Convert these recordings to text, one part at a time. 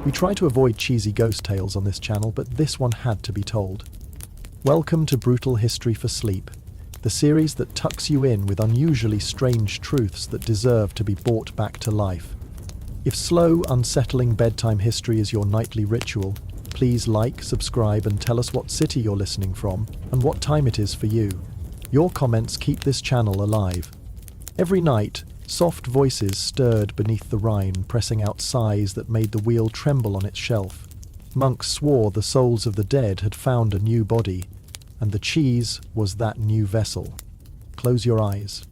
We try to avoid cheesy ghost tales on this channel, but this one had to be told. Welcome to Brutal History for Sleep, the series that tucks you in with unusually strange truths that deserve to be brought back to life. If slow, unsettling bedtime history is your nightly ritual, please like, subscribe, and tell us what city you're listening from and what time it is for you. Your comments keep this channel alive. Every night, soft voices stirred beneath the rind, pressing out sighs that made the wheel tremble on its shelf. Monks swore the souls of the dead had found a new body, and the cheese was that new vessel. Close your eyes.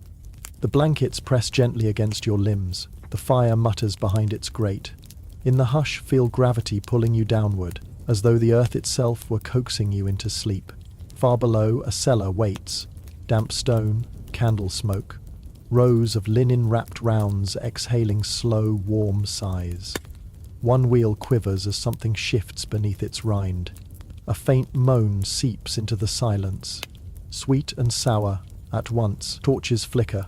The blankets press gently against your limbs. The fire mutters behind its grate. In the hush, feel gravity pulling you downward, as though the earth itself were coaxing you into sleep. Far below, a cellar waits. Damp stone, candle smoke. Rows of linen-wrapped rounds exhaling slow, warm sighs. One wheel quivers as something shifts beneath its rind. A faint moan seeps into the silence. Sweet and sour, at once, torches flicker.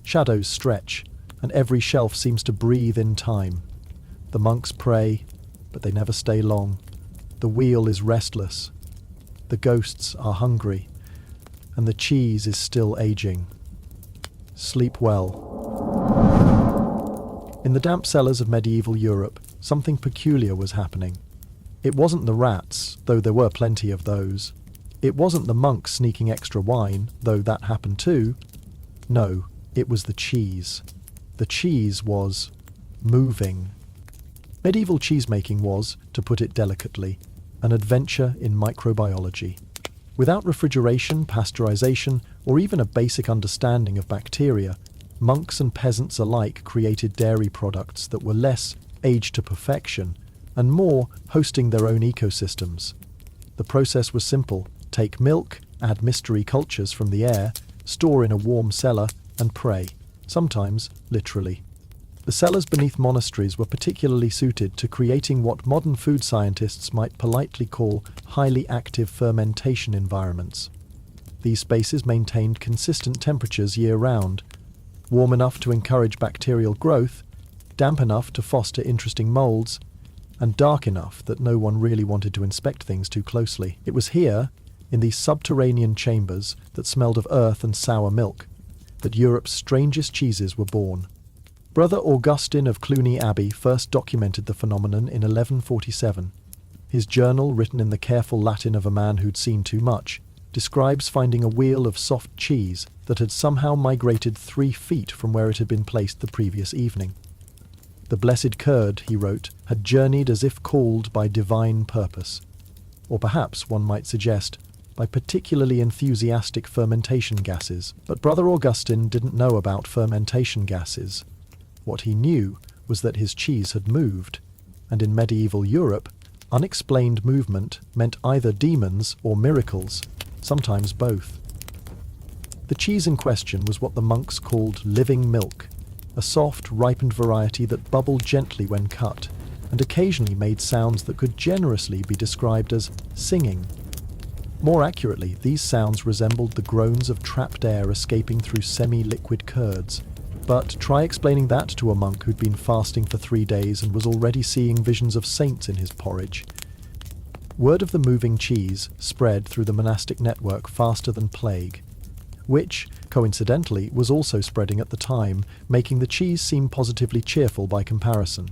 Shadows stretch, and every shelf seems to breathe in time. The monks pray, but they never stay long. The wheel is restless. The ghosts are hungry, and the cheese is still aging. Sleep well. In the damp cellars of medieval Europe, something peculiar was happening. It wasn't the rats, though there were plenty of those. It wasn't the monks sneaking extra wine, though that happened too. No, it was the cheese. The cheese was moving. Medieval cheesemaking was, to put it delicately, an adventure in microbiology. Without refrigeration, pasteurization, or even a basic understanding of bacteria, monks and peasants alike created dairy products that were less aged to perfection and more hosting their own ecosystems. The process was simple. Take milk, add mystery cultures from the air, store in a warm cellar, and pray, sometimes literally. The cellars beneath monasteries were particularly suited to creating what modern food scientists might politely call highly active fermentation environments. These spaces maintained consistent temperatures year-round, warm enough to encourage bacterial growth, damp enough to foster interesting molds, and dark enough that no one really wanted to inspect things too closely. It was here, in these subterranean chambers that smelled of earth and sour milk, that Europe's strangest cheeses were born. Brother Augustine of Cluny Abbey first documented the phenomenon in 1147. His journal, written in the careful Latin of a man who'd seen too much, describes finding a wheel of soft cheese that had somehow migrated 3 feet from where it had been placed the previous evening. The blessed curd, he wrote, had journeyed as if called by divine purpose. Or perhaps, one might suggest, by particularly enthusiastic fermentation gases. But Brother Augustine didn't know about fermentation gases. What he knew was that his cheese had moved, and in medieval Europe, unexplained movement meant either demons or miracles, sometimes both. The cheese in question was what the monks called living milk, a soft, ripened variety that bubbled gently when cut, and occasionally made sounds that could generously be described as singing. More accurately, these sounds resembled the groans of trapped air escaping through semi-liquid curds. But try explaining that to a monk who'd been fasting for 3 days and was already seeing visions of saints in his porridge. Word of the moving cheese spread through the monastic network faster than plague, which, coincidentally, was also spreading at the time, making the cheese seem positively cheerful by comparison.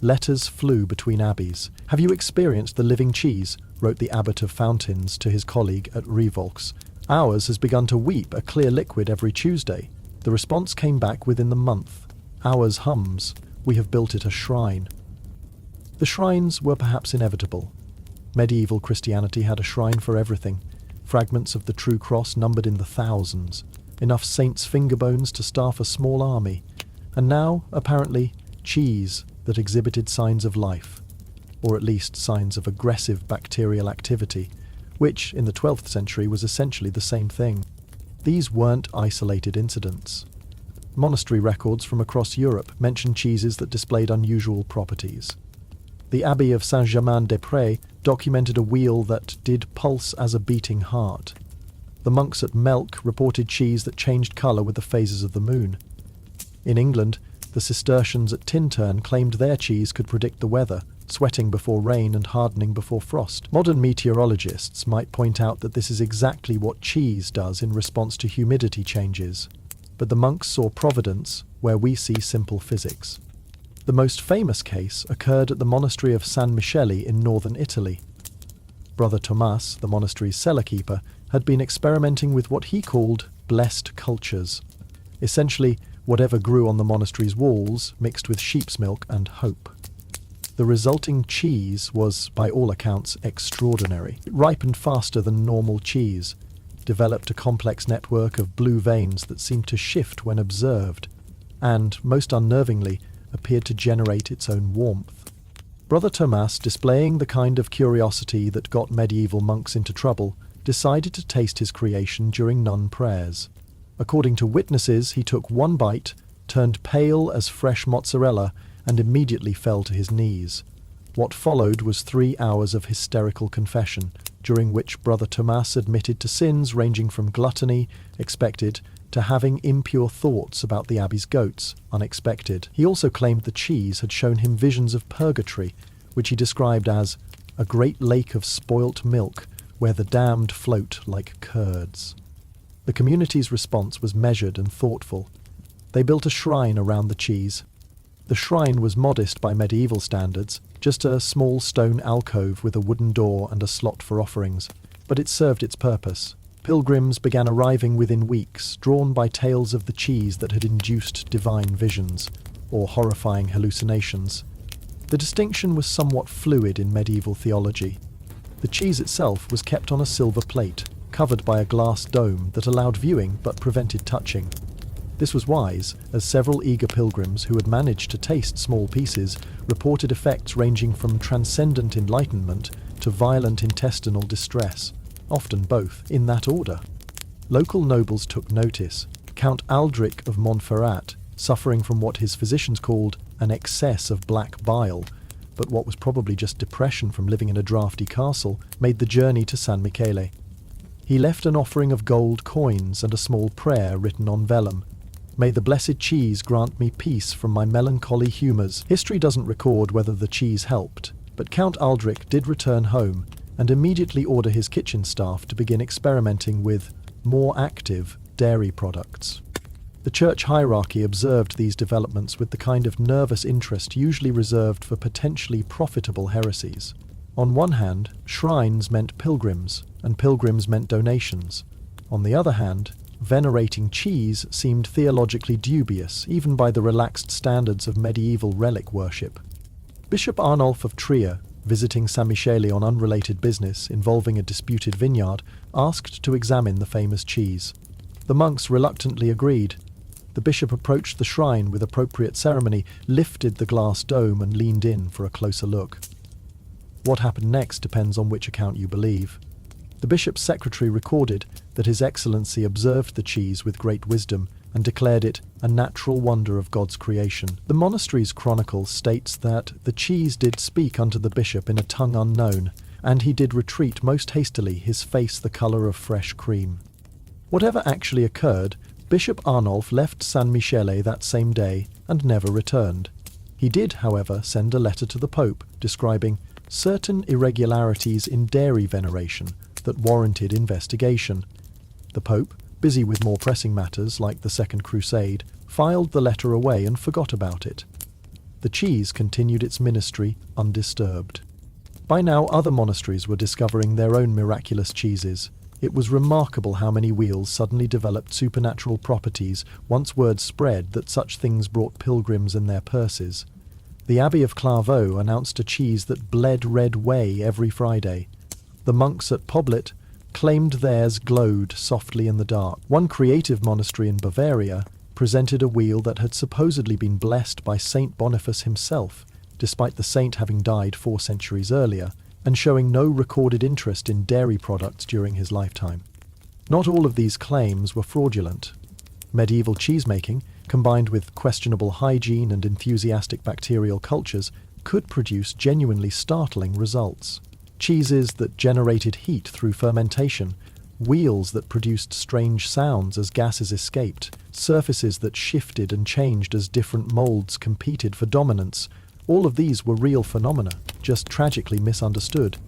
Letters flew between abbeys. "Have you experienced the living cheese?" wrote the abbot of Fountains to his colleague at Revolx. "Ours has begun to weep a clear liquid every Tuesday." The response came back within the month. "Ours hums. We have built it a shrine." The shrines were perhaps inevitable. Medieval Christianity had a shrine for everything. Fragments of the true cross numbered in the thousands, enough saints' finger bones to staff a small army, and now, apparently, cheese that exhibited signs of life, or at least signs of aggressive bacterial activity, which, in the 12th century, was essentially the same thing. These weren't isolated incidents. Monastery records from across Europe mention cheeses that displayed unusual properties. The Abbey of Saint-Germain-des-Prés documented a wheel that did pulse as a beating heart. The monks at Melk reported cheese that changed colour with the phases of the moon. In England, The Cistercians at Tintern claimed their cheese could predict the weather, sweating before rain and hardening before frost. Modern meteorologists might point out that this is exactly what cheese does in response to humidity changes. But the monks saw providence where we see simple physics. The most famous case occurred at the monastery of San Michele in northern Italy. Brother Tomas, the monastery's cellar keeper, had been experimenting with what he called blessed cultures. Essentially, whatever grew on the monastery's walls mixed with sheep's milk and hope. The resulting cheese was, by all accounts, extraordinary. It ripened faster than normal cheese, developed a complex network of blue veins that seemed to shift when observed, and, most unnervingly, appeared to generate its own warmth. Brother Tomas, displaying the kind of curiosity that got medieval monks into trouble, decided to taste his creation during nun prayers. According to witnesses, he took one bite, turned pale as fresh mozzarella, and immediately fell to his knees. What followed was 3 hours of hysterical confession, during which Brother Tomas admitted to sins ranging from gluttony, expected, to having impure thoughts about the abbey's goats, unexpected. He also claimed the cheese had shown him visions of purgatory, which he described as a great lake of spoilt milk, where the damned float like curds. The community's response was measured and thoughtful. They built a shrine around the cheese. The shrine was modest by medieval standards, just a small stone alcove with a wooden door and a slot for offerings, but it served its purpose. Pilgrims began arriving within weeks, drawn by tales of the cheese that had induced divine visions, or horrifying hallucinations. The distinction was somewhat fluid in medieval theology. The cheese itself was kept on a silver plate, covered by a glass dome that allowed viewing but prevented touching. This was wise, as several eager pilgrims who had managed to taste small pieces reported effects ranging from transcendent enlightenment to violent intestinal distress, often both in that order. Local nobles took notice. Count Aldric of Montferrat, suffering from what his physicians called an excess of black bile, but what was probably just depression from living in a drafty castle, made the journey to San Michele. He left an offering of gold coins and a small prayer written on vellum. May the blessed cheese grant me peace from my melancholy humours. History doesn't record whether the cheese helped, but Count Aldric did return home and immediately order his kitchen staff to begin experimenting with more active dairy products. The church hierarchy observed these developments with the kind of nervous interest usually reserved for potentially profitable heresies. On one hand, shrines meant pilgrims, and pilgrims meant donations. On the other hand, venerating cheese seemed theologically dubious, even by the relaxed standards of medieval relic worship. Bishop Arnulf of Trier, visiting San Michele on unrelated business involving a disputed vineyard, asked to examine the famous cheese. The monks reluctantly agreed. The bishop approached the shrine with appropriate ceremony, lifted the glass dome and leaned in for a closer look. What happened next depends on which account you believe. The bishop's secretary recorded that His Excellency observed the cheese with great wisdom and declared it a natural wonder of God's creation. The monastery's chronicle states that the cheese did speak unto the bishop in a tongue unknown, and he did retreat most hastily, his face the colour of fresh cream. Whatever actually occurred, Bishop Arnulf left San Michele that same day and never returned. He did, however, send a letter to the Pope describing certain irregularities in dairy veneration that warranted investigation. The Pope, busy with more pressing matters like the Second Crusade, filed the letter away and forgot about it. The cheese continued its ministry undisturbed. By now other monasteries were discovering their own miraculous cheeses. It was remarkable how many wheels suddenly developed supernatural properties once word spread that such things brought pilgrims and their purses. The Abbey of Clairvaux announced a cheese that bled red whey every Friday. The monks at Poblet claimed theirs glowed softly in the dark. One creative monastery in Bavaria presented a wheel that had supposedly been blessed by Saint Boniface himself, despite the saint having died 4 centuries earlier, and showing no recorded interest in dairy products during his lifetime. Not all of these claims were fraudulent. Medieval cheesemaking, combined with questionable hygiene and enthusiastic bacterial cultures, could produce genuinely startling results. Cheeses that generated heat through fermentation, wheels that produced strange sounds as gases escaped, surfaces that shifted and changed as different molds competed for dominance. All of these were real phenomena, just tragically misunderstood.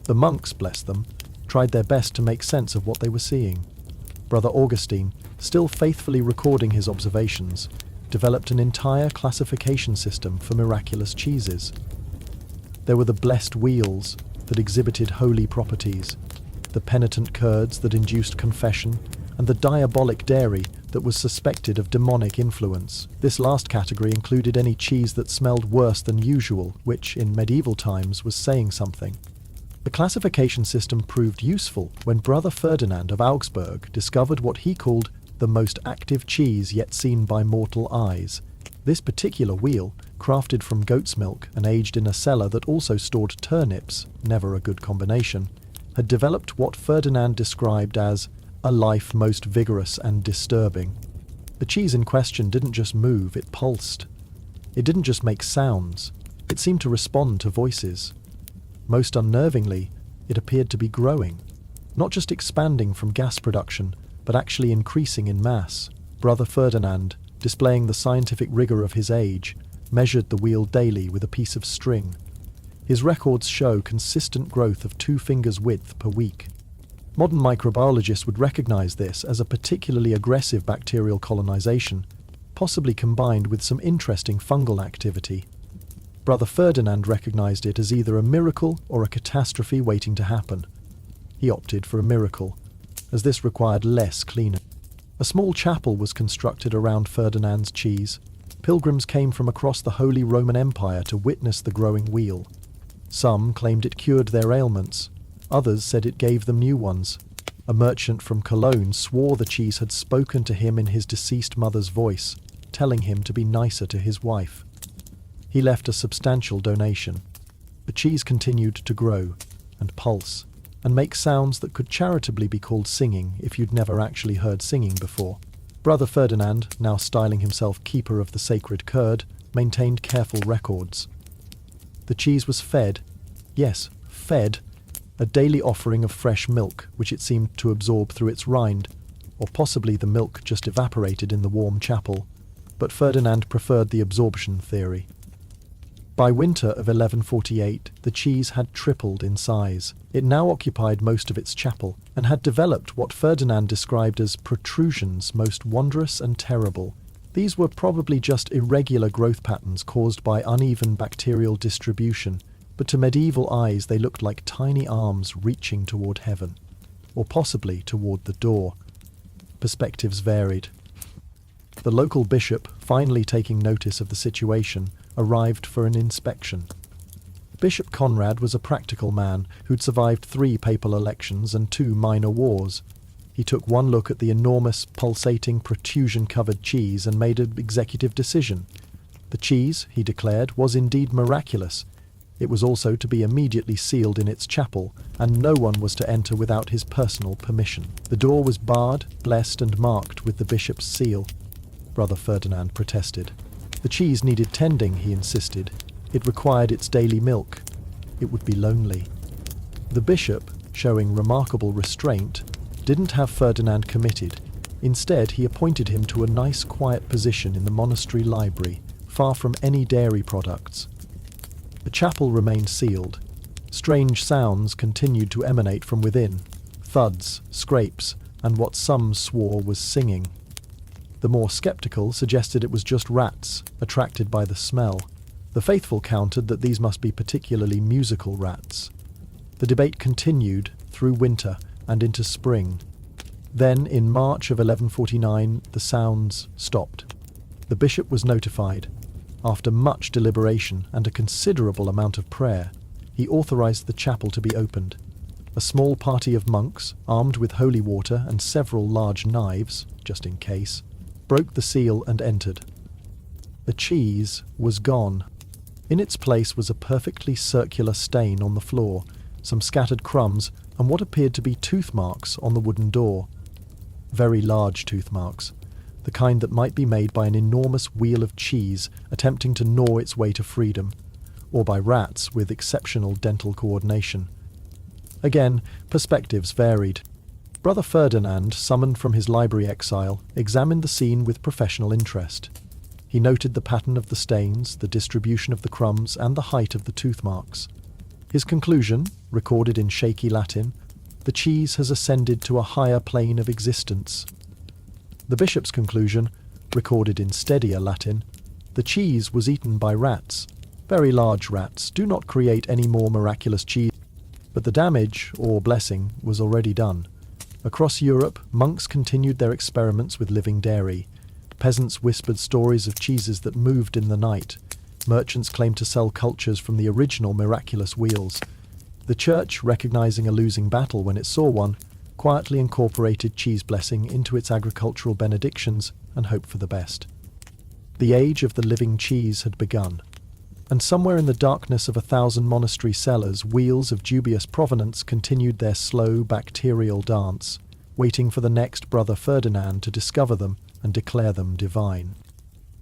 The monks, bless them, tried their best to make sense of what they were seeing. Brother Augustine, still faithfully recording his observations, developed an entire classification system for miraculous cheeses. There were the blessed wheels that exhibited holy properties, the penitent curds that induced confession, and the diabolic dairy that was suspected of demonic influence. This last category included any cheese that smelled worse than usual, which, in medieval times, was saying something. The classification system proved useful when Brother Ferdinand of Augsburg discovered what he called the most active cheese yet seen by mortal eyes. This particular wheel, crafted from goat's milk and aged in a cellar that also stored turnips, never a good combination, had developed what Ferdinand described as a life most vigorous and disturbing. The cheese in question didn't just move, it pulsed. It didn't just make sounds, it seemed to respond to voices. Most unnervingly, it appeared to be growing, not just expanding from gas production, but actually increasing in mass. Brother Ferdinand, displaying the scientific rigor of his age, measured the wheel daily with a piece of string. His records show consistent growth of 2 fingers' width per week. Modern microbiologists would recognize this as a particularly aggressive bacterial colonization, possibly combined with some interesting fungal activity. Brother Ferdinand recognized it as either a miracle or a catastrophe waiting to happen. He opted for a miracle, as this required less cleanup. A small chapel was constructed around Ferdinand's cheese. Pilgrims came from across the Holy Roman Empire to witness the growing wheel. Some claimed it cured their ailments. Others said it gave them new ones. A merchant from Cologne swore the cheese had spoken to him in his deceased mother's voice, telling him to be nicer to his wife. He left a substantial donation. The cheese continued to grow and pulse and make sounds that could charitably be called singing if you'd never actually heard singing before. Brother Ferdinand, now styling himself keeper of the sacred curd, maintained careful records. The cheese was fed, yes, fed, a daily offering of fresh milk, which it seemed to absorb through its rind, or possibly the milk just evaporated in the warm chapel, but Ferdinand preferred the absorption theory. By winter of 1148, the cheese had tripled in size. It now occupied most of its chapel, and had developed what Ferdinand described as protrusions most wondrous and terrible. These were probably just irregular growth patterns caused by uneven bacterial distribution, but to medieval eyes they looked like tiny arms reaching toward heaven, or possibly toward the door. Perspectives varied. The local bishop, finally taking notice of the situation, arrived for an inspection. Bishop Conrad was a practical man who'd survived 3 papal elections and 2 minor wars. He took one look at the enormous, pulsating, protrusion-covered cheese and made an executive decision. The cheese, he declared, was indeed miraculous. It was also to be immediately sealed in its chapel, and no one was to enter without his personal permission. The door was barred, blessed, and marked with the bishop's seal. Brother Ferdinand protested. The cheese needed tending, he insisted. It required its daily milk. It would be lonely. The bishop, showing remarkable restraint, didn't have Ferdinand committed. Instead, he appointed him to a nice, quiet position in the monastery library, far from any dairy products. The chapel remained sealed. Strange sounds continued to emanate from within, thuds, scrapes, and what some swore was singing. The more skeptical suggested it was just rats, attracted by the smell. The faithful countered that these must be particularly musical rats. The debate continued through winter and into spring. Then, in March of 1149, the sounds stopped. The bishop was notified. After much deliberation and a considerable amount of prayer, he authorized the chapel to be opened. A small party of monks, armed with holy water and several large knives, just in case, broke the seal and entered. The cheese was gone. In its place was a perfectly circular stain on the floor, some scattered crumbs, and what appeared to be tooth marks on the wooden door. Very large tooth marks, the kind that might be made by an enormous wheel of cheese attempting to gnaw its way to freedom, or by rats with exceptional dental coordination. Again, perspectives varied. Brother Ferdinand, summoned from his library exile, examined the scene with professional interest. He noted the pattern of the stains, the distribution of the crumbs, and the height of the tooth marks. His conclusion, recorded in shaky Latin: "The cheese has ascended to a higher plane of existence." The bishop's conclusion, recorded in steadier Latin: "The cheese was eaten by rats. Very large rats do not create any more miraculous cheese." But the damage, or blessing, was already done. Across Europe, monks continued their experiments with living dairy. Peasants whispered stories of cheeses that moved in the night. Merchants claimed to sell cultures from the original miraculous wheels. The church, recognizing a losing battle when it saw one, quietly incorporated cheese blessing into its agricultural benedictions and hoped for the best. The age of the living cheese had begun. And somewhere in the darkness of 1,000 monastery cellars, wheels of dubious provenance continued their slow bacterial dance, waiting for the next Brother Ferdinand to discover them and declare them divine.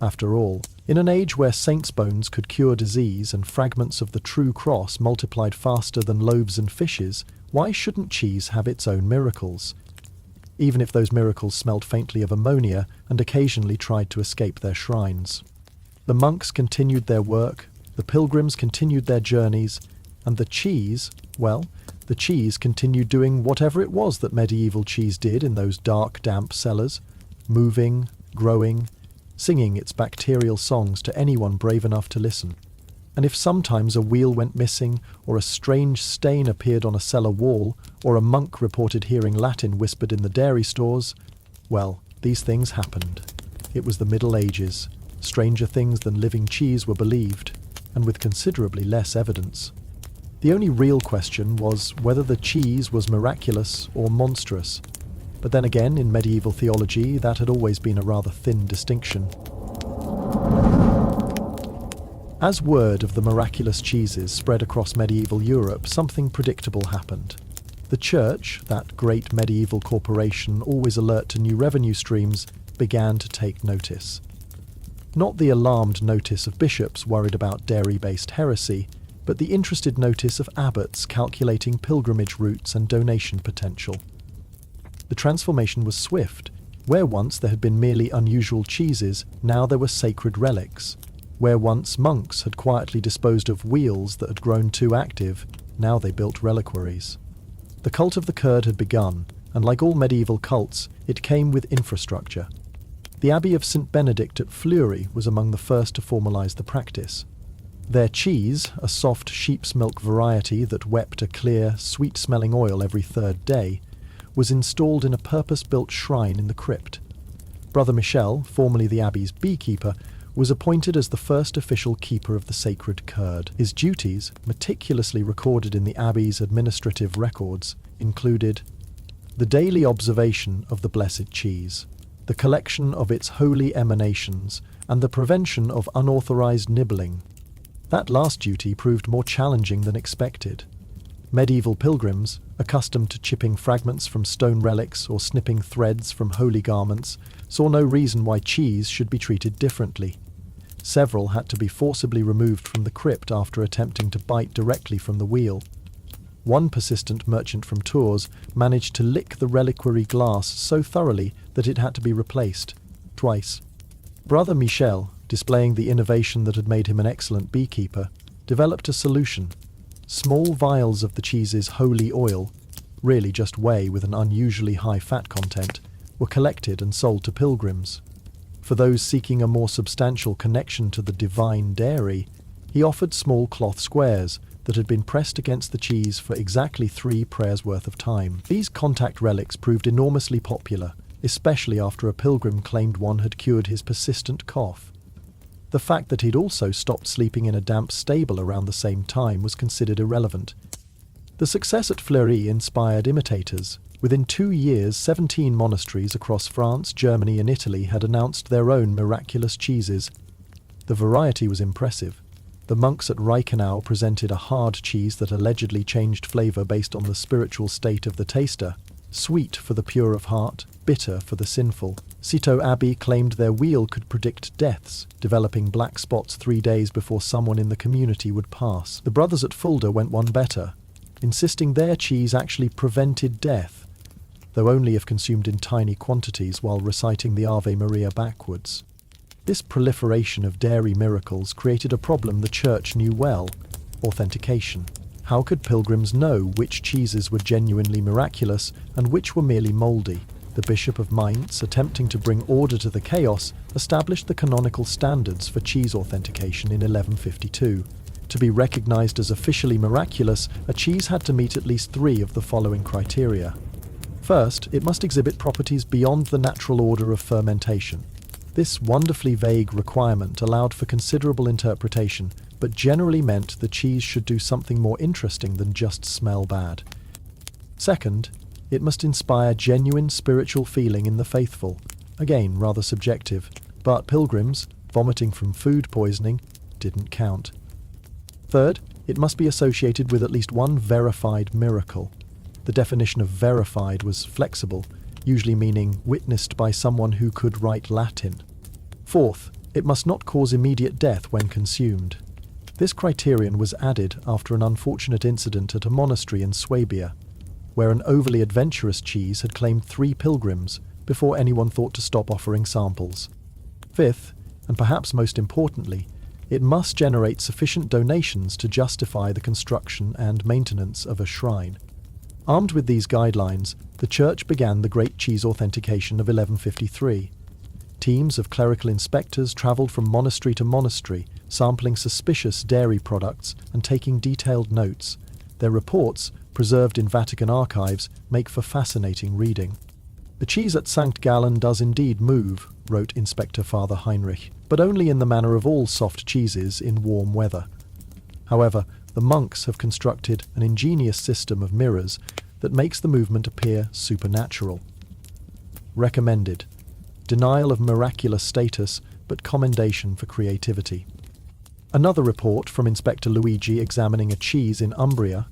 After all, in an age where saints' bones could cure disease and fragments of the true cross multiplied faster than loaves and fishes, why shouldn't cheese have its own miracles? Even if those miracles smelled faintly of ammonia and occasionally tried to escape their shrines. The monks continued their work, the pilgrims continued their journeys, and the cheese continued doing whatever it was that medieval cheese did in those dark, damp cellars, moving, growing, singing its bacterial songs to anyone brave enough to listen. And if sometimes a wheel went missing, or a strange stain appeared on a cellar wall, or a monk reported hearing Latin whispered in the dairy stores, well, these things happened. It was the Middle Ages. Stranger things than living cheese were believed, and with considerably less evidence. The only real question was whether the cheese was miraculous or monstrous. But then again, in medieval theology, that had always been a rather thin distinction. As word of the miraculous cheeses spread across medieval Europe, something predictable happened. The church, that great medieval corporation always alert to new revenue streams, began to take notice. Not the alarmed notice of bishops worried about dairy-based heresy, but the interested notice of abbots calculating pilgrimage routes and donation potential. The transformation was swift. Where once there had been merely unusual cheeses, now there were sacred relics. Where once monks had quietly disposed of wheels that had grown too active, now they built reliquaries. The cult of the curd had begun, and like all medieval cults, it came with infrastructure. The Abbey of St. Benedict at Fleury was among the first to formalise the practice. Their cheese, a soft sheep's milk variety that wept a clear, sweet-smelling oil every third day, was installed in a purpose-built shrine in the crypt. Brother Michel, formerly the abbey's beekeeper, was appointed as the first official keeper of the sacred curd. His duties, meticulously recorded in the abbey's administrative records, included the daily observation of the blessed cheese, the collection of its holy emanations, and the prevention of unauthorized nibbling. That last duty proved more challenging than expected. Medieval pilgrims, accustomed to chipping fragments from stone relics or snipping threads from holy garments, saw no reason why cheese should be treated differently. Several had to be forcibly removed from the crypt after attempting to bite directly from the wheel. One persistent merchant from Tours managed to lick the reliquary glass so thoroughly that it had to be replaced, twice. Brother Michel, displaying the innovation that had made him an excellent beekeeper, developed a solution. Small vials of the cheese's holy oil, really just whey with an unusually high fat content, were collected and sold to pilgrims. For those seeking a more substantial connection to the divine dairy, he offered small cloth squares that had been pressed against the cheese for exactly 3 prayers' worth of time. These contact relics proved enormously popular, especially after a pilgrim claimed one had cured his persistent cough. The fact that he'd also stopped sleeping in a damp stable around the same time was considered irrelevant. The success at Fleury inspired imitators. Within 2 years, 17 monasteries across France, Germany and Italy had announced their own miraculous cheeses. The variety was impressive. The monks at Reichenau presented a hard cheese that allegedly changed flavour based on the spiritual state of the taster. Sweet for the pure of heart, bitter for the sinful. Citeaux Abbey claimed their wheel could predict deaths, developing black spots 3 days before someone in the community would pass. The brothers at Fulda went one better, insisting their cheese actually prevented death. though only if consumed in tiny quantities while reciting the Ave Maria backwards. This proliferation of dairy miracles created a problem the Church knew well: authentication. How could pilgrims know which cheeses were genuinely miraculous and which were merely mouldy? The Bishop of Mainz, attempting to bring order to the chaos, established the canonical standards for cheese authentication in 1152. To be recognized as officially miraculous, a cheese had to meet at least 3 of the following criteria. First, it must exhibit properties beyond the natural order of fermentation. This wonderfully vague requirement allowed for considerable interpretation, but generally meant the cheese should do something more interesting than just smell bad. Second, it must inspire genuine spiritual feeling in the faithful. Again, rather subjective, but pilgrims, vomiting from food poisoning, didn't count. Third, it must be associated with at least one verified miracle. The definition of verified was flexible, usually meaning witnessed by someone who could write Latin. Fourth, it must not cause immediate death when consumed. This criterion was added after an unfortunate incident at a monastery in Swabia, where an overly adventurous cheese had claimed 3 pilgrims before anyone thought to stop offering samples. Fifth, and perhaps most importantly, it must generate sufficient donations to justify the construction and maintenance of a shrine. Armed with these guidelines, the Church began the Great Cheese Authentication of 1153. Teams of clerical inspectors travelled from monastery to monastery, sampling suspicious dairy products and taking detailed notes. Their reports, preserved in Vatican archives, make for fascinating reading. "The cheese at St. Gallen does indeed move," wrote Inspector Father Heinrich, "but only in the manner of all soft cheeses in warm weather." However, the monks have constructed an ingenious system of mirrors that makes the movement appear supernatural. Recommended. Denial of miraculous status, but commendation for creativity. Another report from Inspector Luigi examining a cheese in Umbria: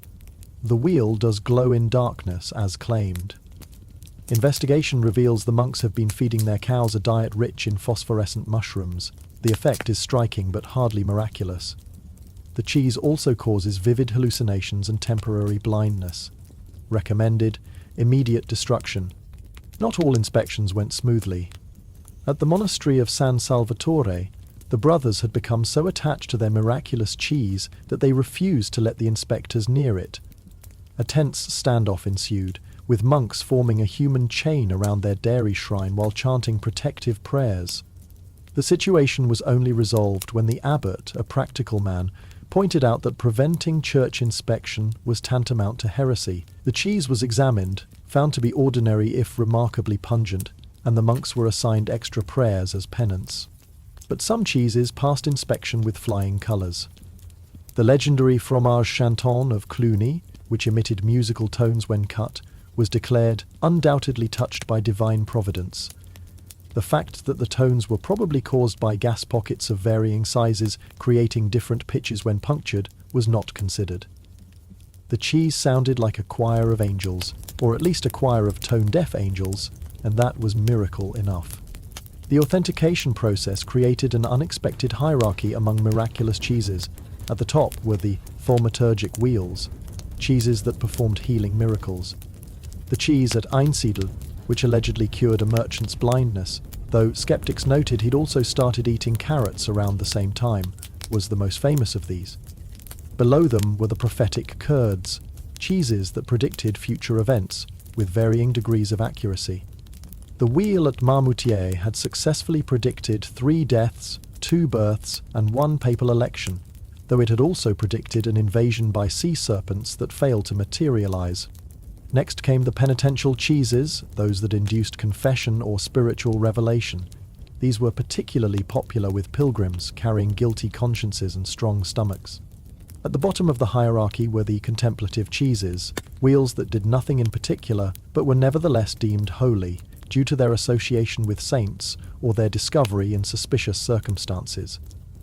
"The wheel does glow in darkness as claimed." Investigation reveals the monks have been feeding their cows a diet rich in phosphorescent mushrooms. The effect is striking but hardly miraculous. The cheese also causes vivid hallucinations and temporary blindness. Recommended. Immediate destruction. Not all inspections went smoothly. At the monastery of San Salvatore, the brothers had become so attached to their miraculous cheese that they refused to let the inspectors near it. A tense standoff ensued, with monks forming a human chain around their dairy shrine while chanting protective prayers. The situation was only resolved when the abbot, a practical man, pointed out that preventing church inspection was tantamount to heresy. The cheese was examined, found to be ordinary if remarkably pungent, and the monks were assigned extra prayers as penance. But some cheeses passed inspection with flying colours. The legendary fromage chanton of Cluny, which emitted musical tones when cut, was declared undoubtedly touched by divine providence. The fact that the tones were probably caused by gas pockets of varying sizes creating different pitches when punctured was not considered. The cheese sounded like a choir of angels, or at least a choir of tone-deaf angels, and that was miracle enough. The authentication process created an unexpected hierarchy among miraculous cheeses. At the top were the thaumaturgic wheels, cheeses that performed healing miracles. The cheese at Einsiedel, which allegedly cured a merchant's blindness, though skeptics noted he'd also started eating carrots around the same time, was the most famous of these. Below them were the prophetic curds, cheeses that predicted future events, with varying degrees of accuracy. The wheel at Marmoutier had successfully predicted 3 deaths, 2 births, and 1 papal election, though it had also predicted an invasion by sea serpents that failed to materialize. Next came the penitential cheeses, those that induced confession or spiritual revelation. These were particularly popular with pilgrims carrying guilty consciences and strong stomachs. At the bottom of the hierarchy were the contemplative cheeses, wheels that did nothing in particular but were nevertheless deemed holy due to their association with saints or their discovery in suspicious circumstances.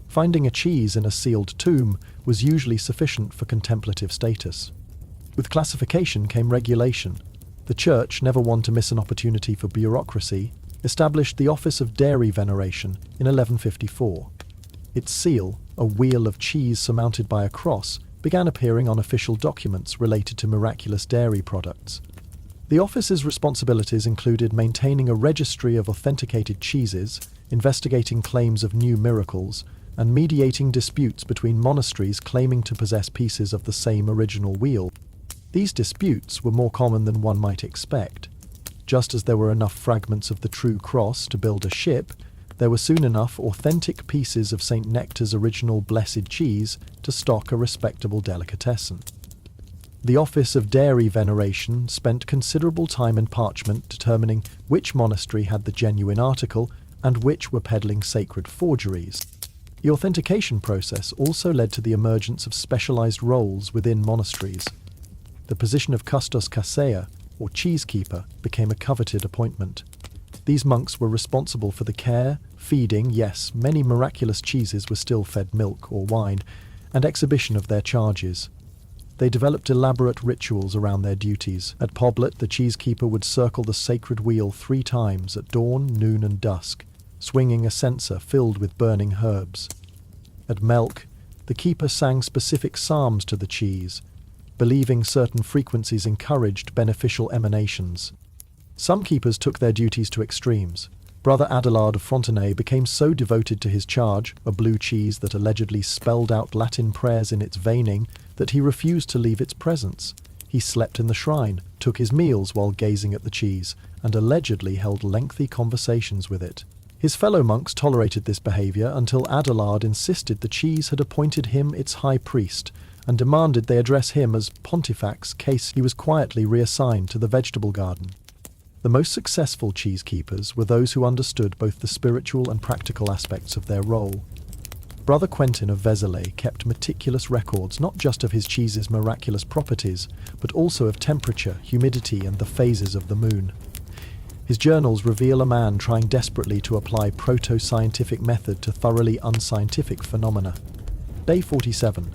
Finding a cheese in a sealed tomb was usually sufficient for contemplative status. With classification came regulation. The Church, never one to miss an opportunity for bureaucracy, established the Office of Dairy Veneration in 1154. Its seal, a wheel of cheese surmounted by a cross, began appearing on official documents related to miraculous dairy products. The office's responsibilities included maintaining a registry of authenticated cheeses, investigating claims of new miracles, and mediating disputes between monasteries claiming to possess pieces of the same original wheel. These disputes were more common than one might expect. Just as there were enough fragments of the true cross to build a ship, there were soon enough authentic pieces of St. Nectar's original blessed cheese to stock a respectable delicatessen. The Office of Dairy Veneration spent considerable time and parchment determining which monastery had the genuine article and which were peddling sacred forgeries. The authentication process also led to the emergence of specialized roles within monasteries. The position of custos casea, or cheesekeeper, became a coveted appointment. These monks were responsible for the care, feeding, yes, many miraculous cheeses were still fed milk or wine, and exhibition of their charges. They developed elaborate rituals around their duties. At Poblet, the cheesekeeper would circle the sacred wheel 3 times at dawn, noon, and dusk, swinging a censer filled with burning herbs. At Melk, the keeper sang specific psalms to the cheese, believing certain frequencies encouraged beneficial emanations. Some keepers took their duties to extremes. Brother Adelard of Frontenay became so devoted to his charge, a blue cheese that allegedly spelled out Latin prayers in its veining, that he refused to leave its presence. He slept in the shrine, took his meals while gazing at the cheese, and allegedly held lengthy conversations with it. His fellow monks tolerated this behavior until Adelard insisted the cheese had appointed him its high priest, and demanded they address him as Pontifax case he was quietly reassigned to the vegetable garden. The most successful cheesekeepers were those who understood both the spiritual and practical aspects of their role. Brother Quentin of Vézelay kept meticulous records not just of his cheese's miraculous properties, but also of temperature, humidity, and the phases of the moon. His journals reveal a man trying desperately to apply proto-scientific method to thoroughly unscientific phenomena. Day 47.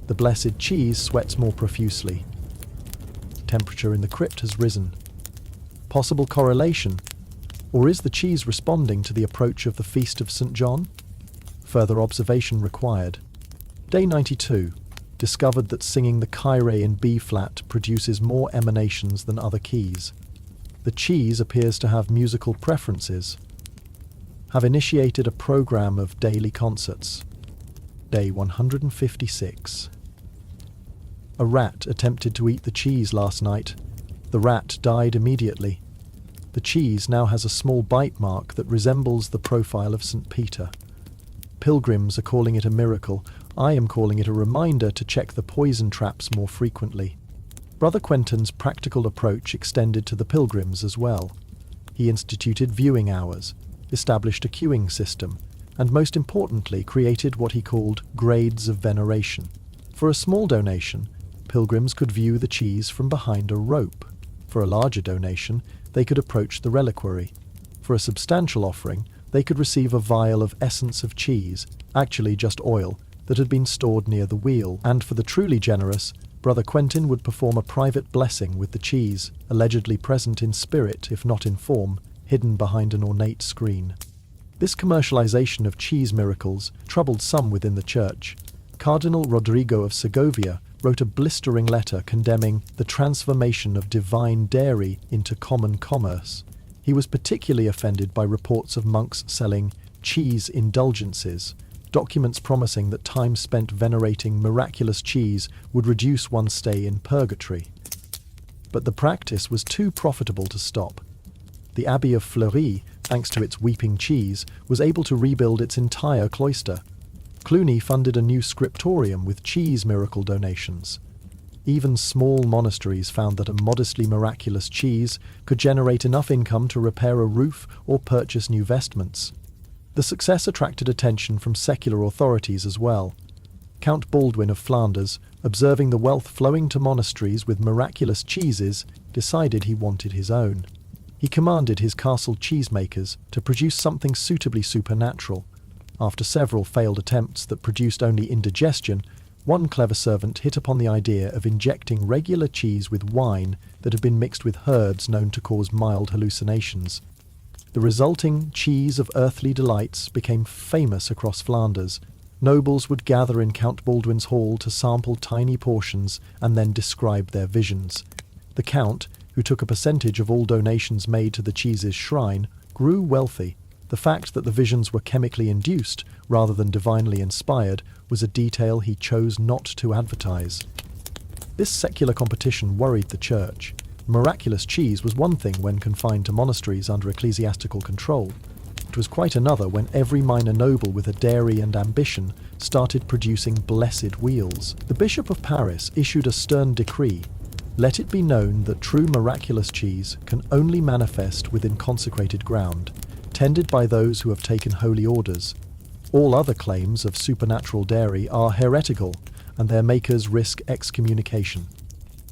The blessed cheese sweats more profusely. Temperature in the crypt has risen. Possible correlation? Or is the cheese responding to the approach of the Feast of St. John? Further observation required. Day 92. Discovered that singing the Kyrie in B-flat produces more emanations than other keys. The cheese appears to have musical preferences. Have initiated a program of daily concerts. Day 156. A rat attempted to eat the cheese last night. The rat died immediately. The cheese now has a small bite mark that resembles the profile of St. Peter. Pilgrims are calling it a miracle. I am calling it a reminder to check the poison traps more frequently. Brother Quentin's practical approach extended to the pilgrims as well. He instituted viewing hours, established a queuing system, and most importantly created what he called grades of veneration. For a small donation, pilgrims could view the cheese from behind a rope. For a larger donation, they could approach the reliquary. For a substantial offering, they could receive a vial of essence of cheese, actually just oil, that had been stored near the wheel. And for the truly generous, Brother Quentin would perform a private blessing with the cheese, allegedly present in spirit if not in form, hidden behind an ornate screen. This commercialization of cheese miracles troubled some within the church. Cardinal Rodrigo of Segovia wrote a blistering letter condemning the transformation of divine dairy into common commerce. He was particularly offended by reports of monks selling cheese indulgences, documents promising that time spent venerating miraculous cheese would reduce one's stay in purgatory. But the practice was too profitable to stop. The Abbey of Fleury, thanks to its weeping cheese, was able to rebuild its entire cloister. Cluny funded a new scriptorium with cheese miracle donations. Even small monasteries found that a modestly miraculous cheese could generate enough income to repair a roof or purchase new vestments. The success attracted attention from secular authorities as well. Count Baldwin of Flanders, observing the wealth flowing to monasteries with miraculous cheeses, decided he wanted his own. He commanded his castle cheesemakers to produce something suitably supernatural. After several failed attempts that produced only indigestion, one clever servant hit upon the idea of injecting regular cheese with wine that had been mixed with herbs known to cause mild hallucinations. The resulting cheese of earthly delights became famous across Flanders. Nobles would gather in Count Baldwin's hall to sample tiny portions and then describe their visions. The Count, who took a percentage of all donations made to the cheese's shrine, grew wealthy. The fact that the visions were chemically induced rather than divinely inspired was a detail he chose not to advertise. This secular competition worried the church. Miraculous cheese was one thing when confined to monasteries under ecclesiastical control. It was quite another when every minor noble with a dairy and ambition started producing blessed wheels. The Bishop of Paris issued a stern decree: let it be known that true miraculous cheese can only manifest within consecrated ground, tended by those who have taken holy orders. All other claims of supernatural dairy are heretical, and their makers risk excommunication.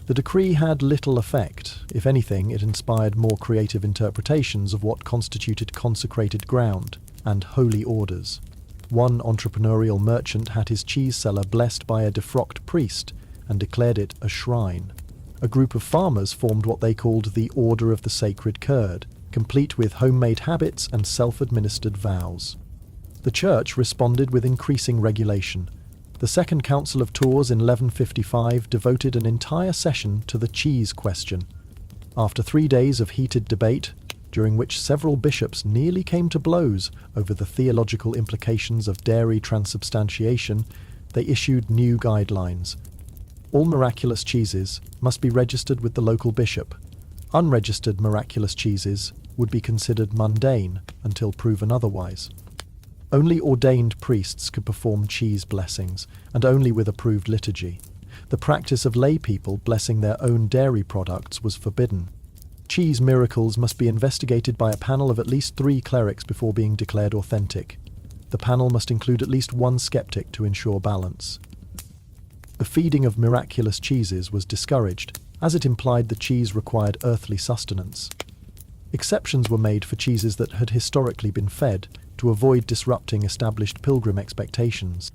The decree had little effect. If anything, it inspired more creative interpretations of what constituted consecrated ground and holy orders. One entrepreneurial merchant had his cheese cellar blessed by a defrocked priest and declared it a shrine. A group of farmers formed what they called the Order of the Sacred Curd, complete with homemade habits and self-administered vows. The church responded with increasing regulation. The Second Council of Tours in 1155 devoted an entire session to the cheese question. After 3 days of heated debate, during which several bishops nearly came to blows over the theological implications of dairy transubstantiation, they issued new guidelines. All miraculous cheeses must be registered with the local bishop. Unregistered miraculous cheeses would be considered mundane until proven otherwise. Only ordained priests could perform cheese blessings, and only with approved liturgy. The practice of lay people blessing their own dairy products was forbidden. Cheese miracles must be investigated by a panel of at least 3 clerics before being declared authentic. The panel must include at least one skeptic to ensure balance. The feeding of miraculous cheeses was discouraged, as it implied the cheese required earthly sustenance. Exceptions were made for cheeses that had historically been fed, to avoid disrupting established pilgrim expectations.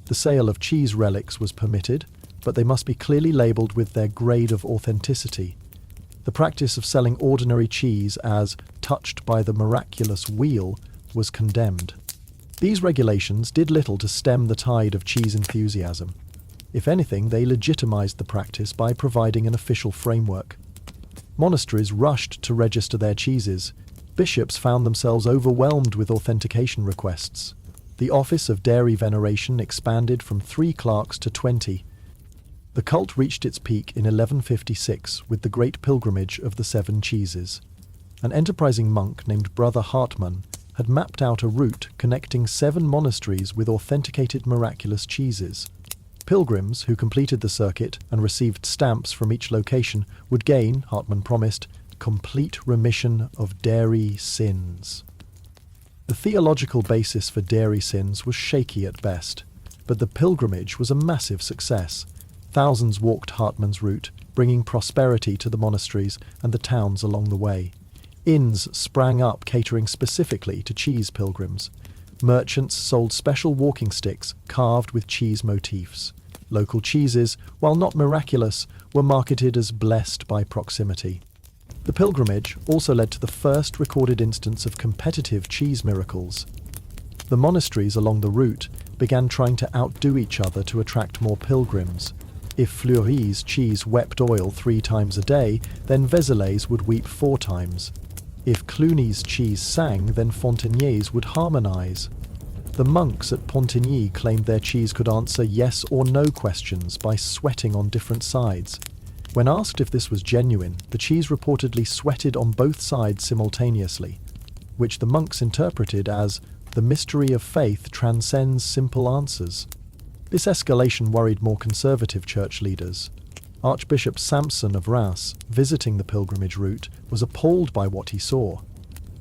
The sale of cheese relics was permitted, but they must be clearly labelled with their grade of authenticity. The practice of selling ordinary cheese as touched by the miraculous wheel was condemned. These regulations did little to stem the tide of cheese enthusiasm. If anything, they legitimised the practice by providing an official framework. Monasteries rushed to register their cheeses. Bishops found themselves overwhelmed with authentication requests. The office of dairy veneration expanded from 3 clerks to 20. The cult reached its peak in 1156 with the Great Pilgrimage of the 7 Cheeses. An enterprising monk named Brother Hartmann had mapped out a route connecting 7 monasteries with authenticated miraculous cheeses. Pilgrims who completed the circuit and received stamps from each location would gain, Hartmann promised, complete remission of dairy sins. The theological basis for dairy sins was shaky at best, but the pilgrimage was a massive success. Thousands walked Hartmann's route, bringing prosperity to the monasteries and the towns along the way. Inns sprang up catering specifically to cheese pilgrims. Merchants sold special walking sticks carved with cheese motifs. Local cheeses, while not miraculous, were marketed as blessed by proximity. The pilgrimage also led to the first recorded instance of competitive cheese miracles. The monasteries along the route began trying to outdo each other to attract more pilgrims. If Fleury's cheese wept oil 3 times a day, then Vézelé's would weep 4 times. If Cluny's cheese sang, then Fontenay's would harmonise. The monks at Pontigny claimed their cheese could answer yes or no questions by sweating on different sides. When asked if this was genuine, the cheese reportedly sweated on both sides simultaneously, which the monks interpreted as the mystery of faith transcends simple answers. This escalation worried more conservative church leaders. Archbishop Samson of Reims, visiting the pilgrimage route, was appalled by what he saw.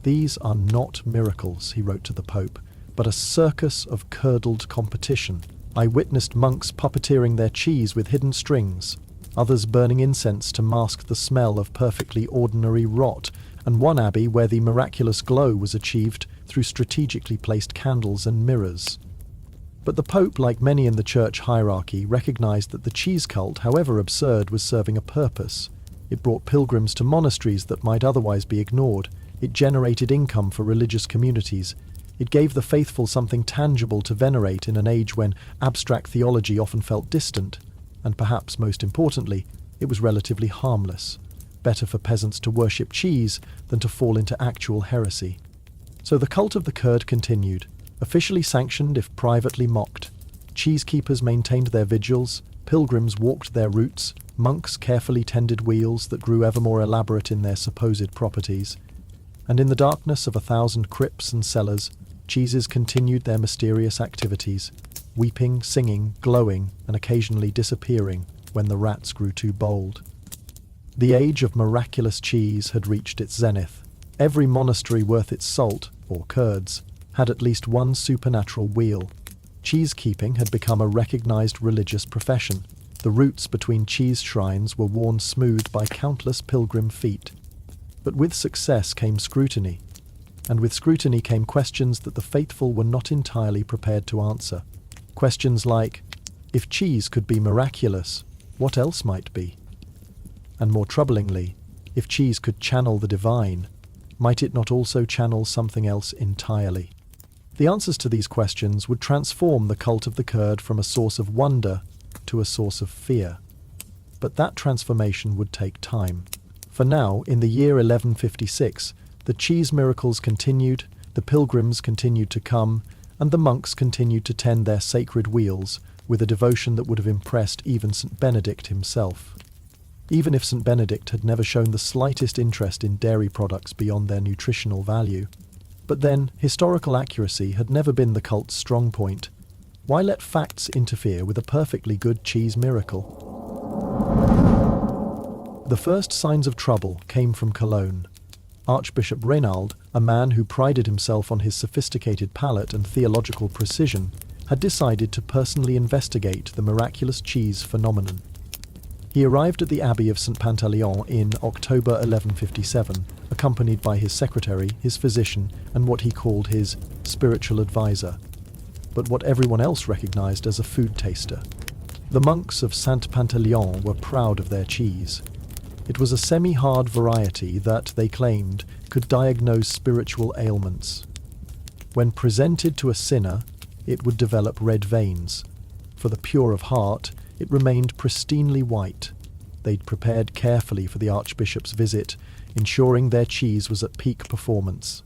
"These are not miracles," he wrote to the Pope, "but a circus of curdled competition. I witnessed monks puppeteering their cheese with hidden strings, others burning incense to mask the smell of perfectly ordinary rot, and one abbey where the miraculous glow was achieved through strategically placed candles and mirrors." But the Pope, like many in the church hierarchy, recognized that the cheese cult, however absurd, was serving a purpose. It brought pilgrims to monasteries that might otherwise be ignored. It generated income for religious communities. It gave the faithful something tangible to venerate in an age when abstract theology often felt distant. And perhaps most importantly, it was relatively harmless. better for peasants to worship cheese than to fall into actual heresy. So the cult of the curd continued, officially sanctioned if privately mocked. Cheesekeepers maintained their vigils, pilgrims walked their routes, monks carefully tended wheels that grew ever more elaborate in their supposed properties, and in the darkness of 1,000 crypts and cellars, cheeses continued their mysterious activities, weeping, singing, glowing, and occasionally disappearing when the rats grew too bold. The age of miraculous cheese had reached its zenith. Every monastery worth its salt, or curds, had at least one supernatural wheel. Cheesekeeping had become a recognized religious profession. The routes between cheese shrines were worn smooth by countless pilgrim feet. But with success came scrutiny, and with scrutiny came questions that the faithful were not entirely prepared to answer. Questions like, if cheese could be miraculous, what else might be? And more troublingly, if cheese could channel the divine, might it not also channel something else entirely? The answers to these questions would transform the cult of the curd from a source of wonder to a source of fear. But that transformation would take time. For now, in the year 1156, the cheese miracles continued, the pilgrims continued to come, and the monks continued to tend their sacred wheels with a devotion that would have impressed even St. Benedict himself. Even if St. Benedict had never shown the slightest interest in dairy products beyond their nutritional value. But then, historical accuracy had never been the cult's strong point. Why let facts interfere with a perfectly good cheese miracle? The first signs of trouble came from Cologne. Archbishop Reynald, a man who prided himself on his sophisticated palate and theological precision, had decided to personally investigate the miraculous cheese phenomenon. He arrived at the Abbey of St. Pantaleon in October 1157, accompanied by his secretary, his physician, and what he called his spiritual advisor, but what everyone else recognized as a food taster. The monks of St. Pantaleon were proud of their cheese. It was a semi-hard variety that, they claimed, could diagnose spiritual ailments. When presented to a sinner, it would develop red veins. For the pure of heart, it remained pristinely white. They'd prepared carefully for the Archbishop's visit, ensuring their cheese was at peak performance.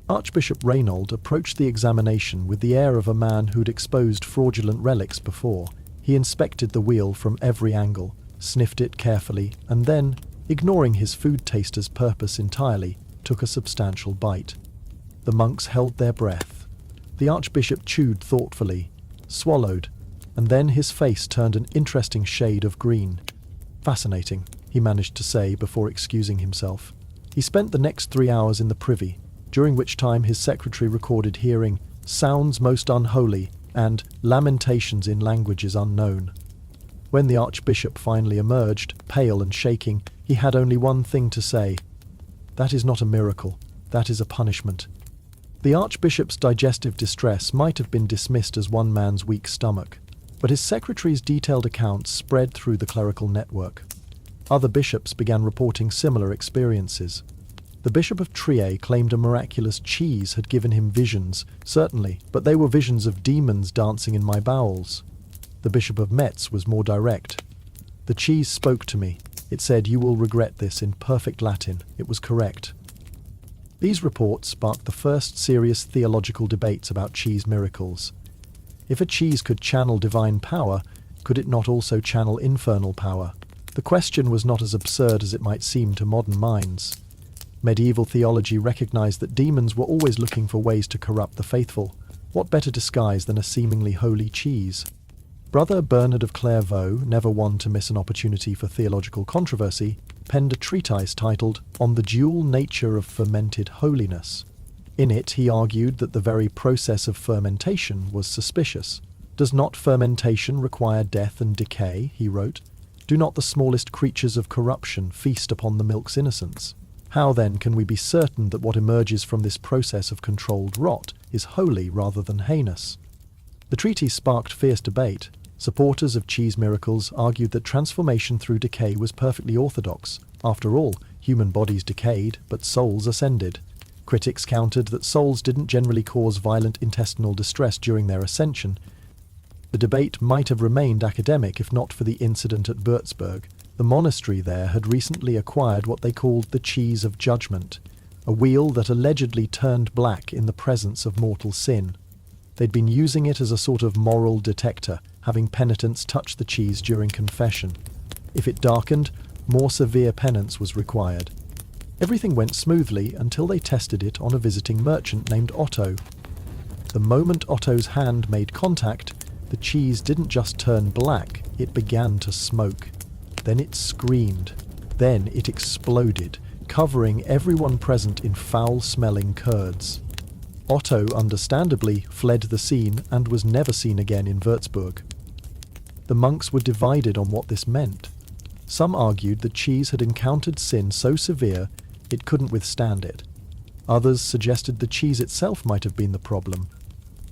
Archbishop Reynald approached the examination with the air of a man who'd exposed fraudulent relics before. He inspected the wheel from every angle, sniffed it carefully, and then, ignoring his food taster's purpose entirely, took a substantial bite. The monks held their breath. The Archbishop chewed thoughtfully, swallowed, and then his face turned an interesting shade of green. Fascinating, he managed to say before excusing himself. He spent the next 3 hours in the privy, during which time his secretary recorded hearing sounds most unholy and lamentations in languages unknown. When the Archbishop finally emerged, pale and shaking, he had only one thing to say. That is not a miracle, that is a punishment. The Archbishop's digestive distress might have been dismissed as one man's weak stomach, but his secretary's detailed accounts spread through the clerical network. Other bishops began reporting similar experiences. The Bishop of Trier claimed a miraculous cheese had given him visions, certainly, but they were visions of demons dancing in my bowels. The Bishop of Metz was more direct. The cheese spoke to me. It said, "You will regret this," in perfect Latin. It was correct. These reports sparked the first serious theological debates about cheese miracles. If a cheese could channel divine power, could it not also channel infernal power? The question was not as absurd as it might seem to modern minds. Medieval theology recognized that demons were always looking for ways to corrupt the faithful. What better disguise than a seemingly holy cheese? Brother Bernard of Clairvaux, never one to miss an opportunity for theological controversy, penned a treatise titled On the Dual Nature of Fermented Holiness. In it, he argued that the very process of fermentation was suspicious. Does not fermentation require death and decay, he wrote? Do not the smallest creatures of corruption feast upon the milk's innocence? How then can we be certain that what emerges from this process of controlled rot is holy rather than heinous? The treatise sparked fierce debate. Supporters of cheese miracles argued that transformation through decay was perfectly orthodox. After all, human bodies decayed, but souls ascended. Critics countered that souls didn't generally cause violent intestinal distress during their ascension. The debate might have remained academic if not for the incident at Würzburg. The monastery there had recently acquired what they called the Cheese of Judgment, a wheel that allegedly turned black in the presence of mortal sin. They'd been using it as a sort of moral detector, having penitents touch the cheese during confession. If it darkened, more severe penance was required. Everything went smoothly until they tested it on a visiting merchant named Otto. The moment Otto's hand made contact, the cheese didn't just turn black, it began to smoke. Then it screamed. Then it exploded, covering everyone present in foul-smelling curds. Otto, understandably, fled the scene and was never seen again in Würzburg. The monks were divided on what this meant. Some argued the cheese had encountered sin so severe it couldn't withstand it. Others suggested the cheese itself might have been the problem.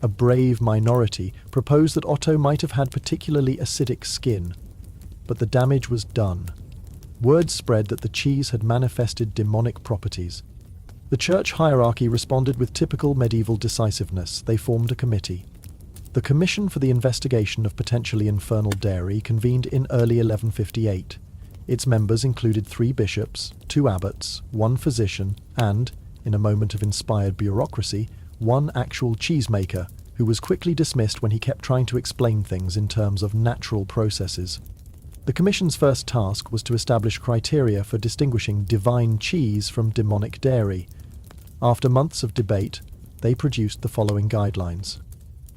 A brave minority proposed that Otto might have had particularly acidic skin. But the damage was done. Word spread that the cheese had manifested demonic properties. The church hierarchy responded with typical medieval decisiveness. They formed a committee. The Commission for the Investigation of Potentially Infernal Dairy convened in early 1158. Its members included 3 bishops, 2 abbots, 1 physician, and, in a moment of inspired bureaucracy, 1 actual cheesemaker, who was quickly dismissed when he kept trying to explain things in terms of natural processes. The Commission's first task was to establish criteria for distinguishing divine cheese from demonic dairy. After months of debate, they produced the following guidelines.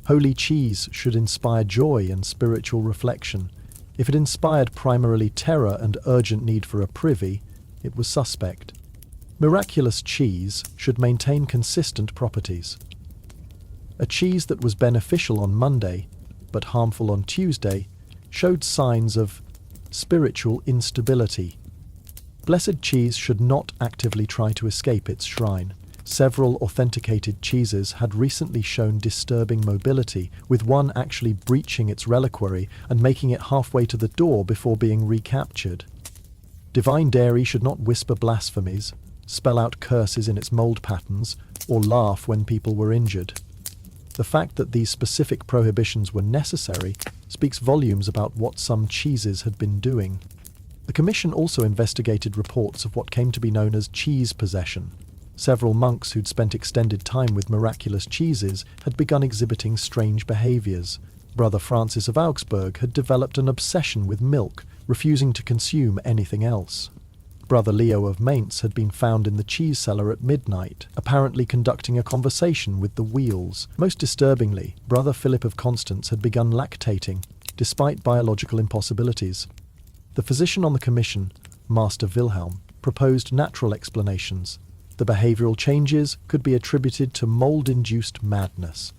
Holy cheese should inspire joy and spiritual reflection. If it inspired primarily terror and urgent need for a privy, it was suspect. Miraculous cheese should maintain consistent properties. A cheese that was beneficial on Monday, but harmful on Tuesday, showed signs of spiritual instability. Blessed cheese should not actively try to escape its shrine. Several authenticated cheeses had recently shown disturbing mobility, with one actually breaching its reliquary and making it halfway to the door before being recaptured. Divine dairy should not whisper blasphemies, spell out curses in its mould patterns, or laugh when people were injured. The fact that these specific prohibitions were necessary speaks volumes about what some cheeses had been doing. The Commission also investigated reports of what came to be known as cheese possession. Several monks who'd spent extended time with miraculous cheeses had begun exhibiting strange behaviours. Brother Francis of Augsburg had developed an obsession with milk, refusing to consume anything else. Brother Leo of Mainz had been found in the cheese cellar at midnight, apparently conducting a conversation with the wheels. Most disturbingly, Brother Philip of Constance had begun lactating, despite biological impossibilities. The physician on the commission, Master Wilhelm, proposed natural explanations. The behavioural changes could be attributed to mould-induced madness.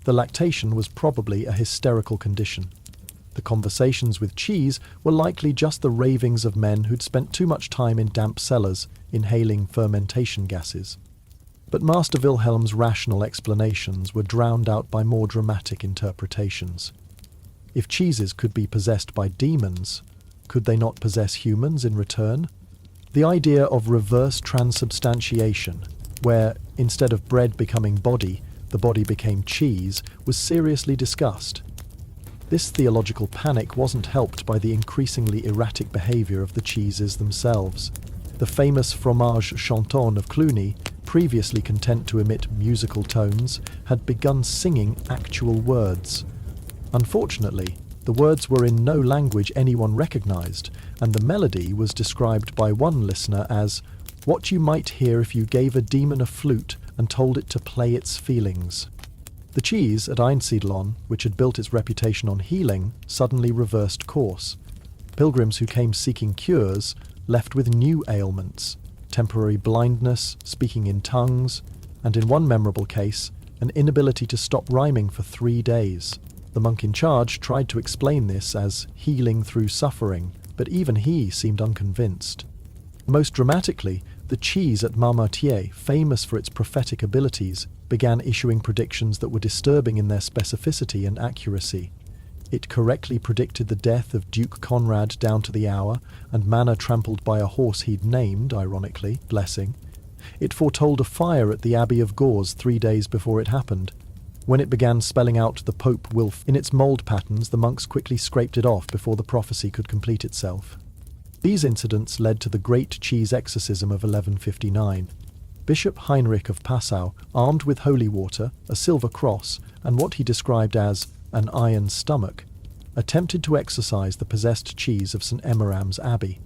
The lactation was probably a hysterical condition. The conversations with cheese were likely just the ravings of men who'd spent too much time in damp cellars, inhaling fermentation gases. But Master Wilhelm's rational explanations were drowned out by more dramatic interpretations. If cheeses could be possessed by demons, could they not possess humans in return? The idea of reverse transubstantiation, where, instead of bread becoming body, the body became cheese, was seriously discussed. This theological panic wasn't helped by the increasingly erratic behaviour of the cheeses themselves. The famous fromage chanton of Cluny, previously content to emit musical tones, had begun singing actual words. Unfortunately, the words were in no language anyone recognised, and the melody was described by one listener as what you might hear if you gave a demon a flute and told it to play its feelings. The cheese at Einsiedelon, which had built its reputation on healing, suddenly reversed course. Pilgrims who came seeking cures left with new ailments, temporary blindness, speaking in tongues, and in one memorable case, an inability to stop rhyming for 3 days. The monk in charge tried to explain this as healing through suffering, but even he seemed unconvinced. Most dramatically, the cheese at Marmoutier, famous for its prophetic abilities, began issuing predictions that were disturbing in their specificity and accuracy. It correctly predicted the death of Duke Conrad down to the hour, and manna trampled by a horse he'd named, ironically, Blessing. It foretold a fire at the Abbey of Gauze 3 days before it happened. When it began spelling out the Pope Wilf in its mould patterns, the monks quickly scraped it off before the prophecy could complete itself. These incidents led to the Great Cheese Exorcism of 1159. Bishop Heinrich of Passau, armed with holy water, a silver cross, and what he described as an iron stomach, attempted to exorcise the possessed cheese of St. Emmeram's Abbey.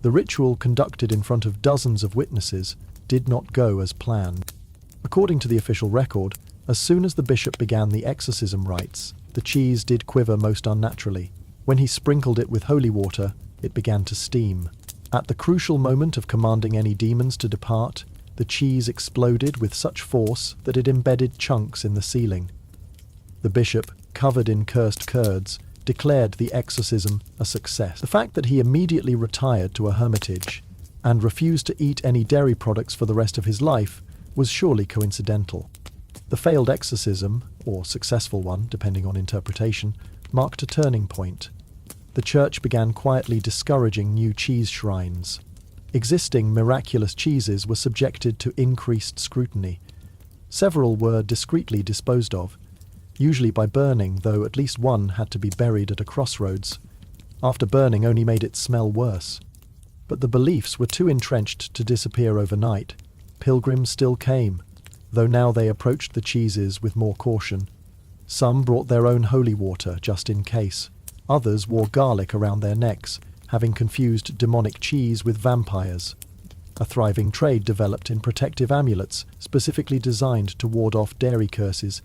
The ritual, conducted in front of dozens of witnesses, did not go as planned. According to the official record, as soon as the bishop began the exorcism rites, the cheese did quiver most unnaturally. When he sprinkled it with holy water, it began to steam. At the crucial moment of commanding any demons to depart, the cheese exploded with such force that it embedded chunks in the ceiling. The bishop, covered in cursed curds, declared the exorcism a success. The fact that he immediately retired to a hermitage and refused to eat any dairy products for the rest of his life was surely coincidental. The failed exorcism, or successful one, depending on interpretation, marked a turning point. The church began quietly discouraging new cheese shrines. Existing miraculous cheeses were subjected to increased scrutiny. Several were discreetly disposed of, usually by burning, though at least one had to be buried at a crossroads. After burning only made it smell worse. But the beliefs were too entrenched to disappear overnight. Pilgrims still came, though now they approached the cheeses with more caution. Some brought their own holy water, just in case. Others wore garlic around their necks, having confused demonic cheese with vampires. A thriving trade developed in protective amulets, specifically designed to ward off dairy curses.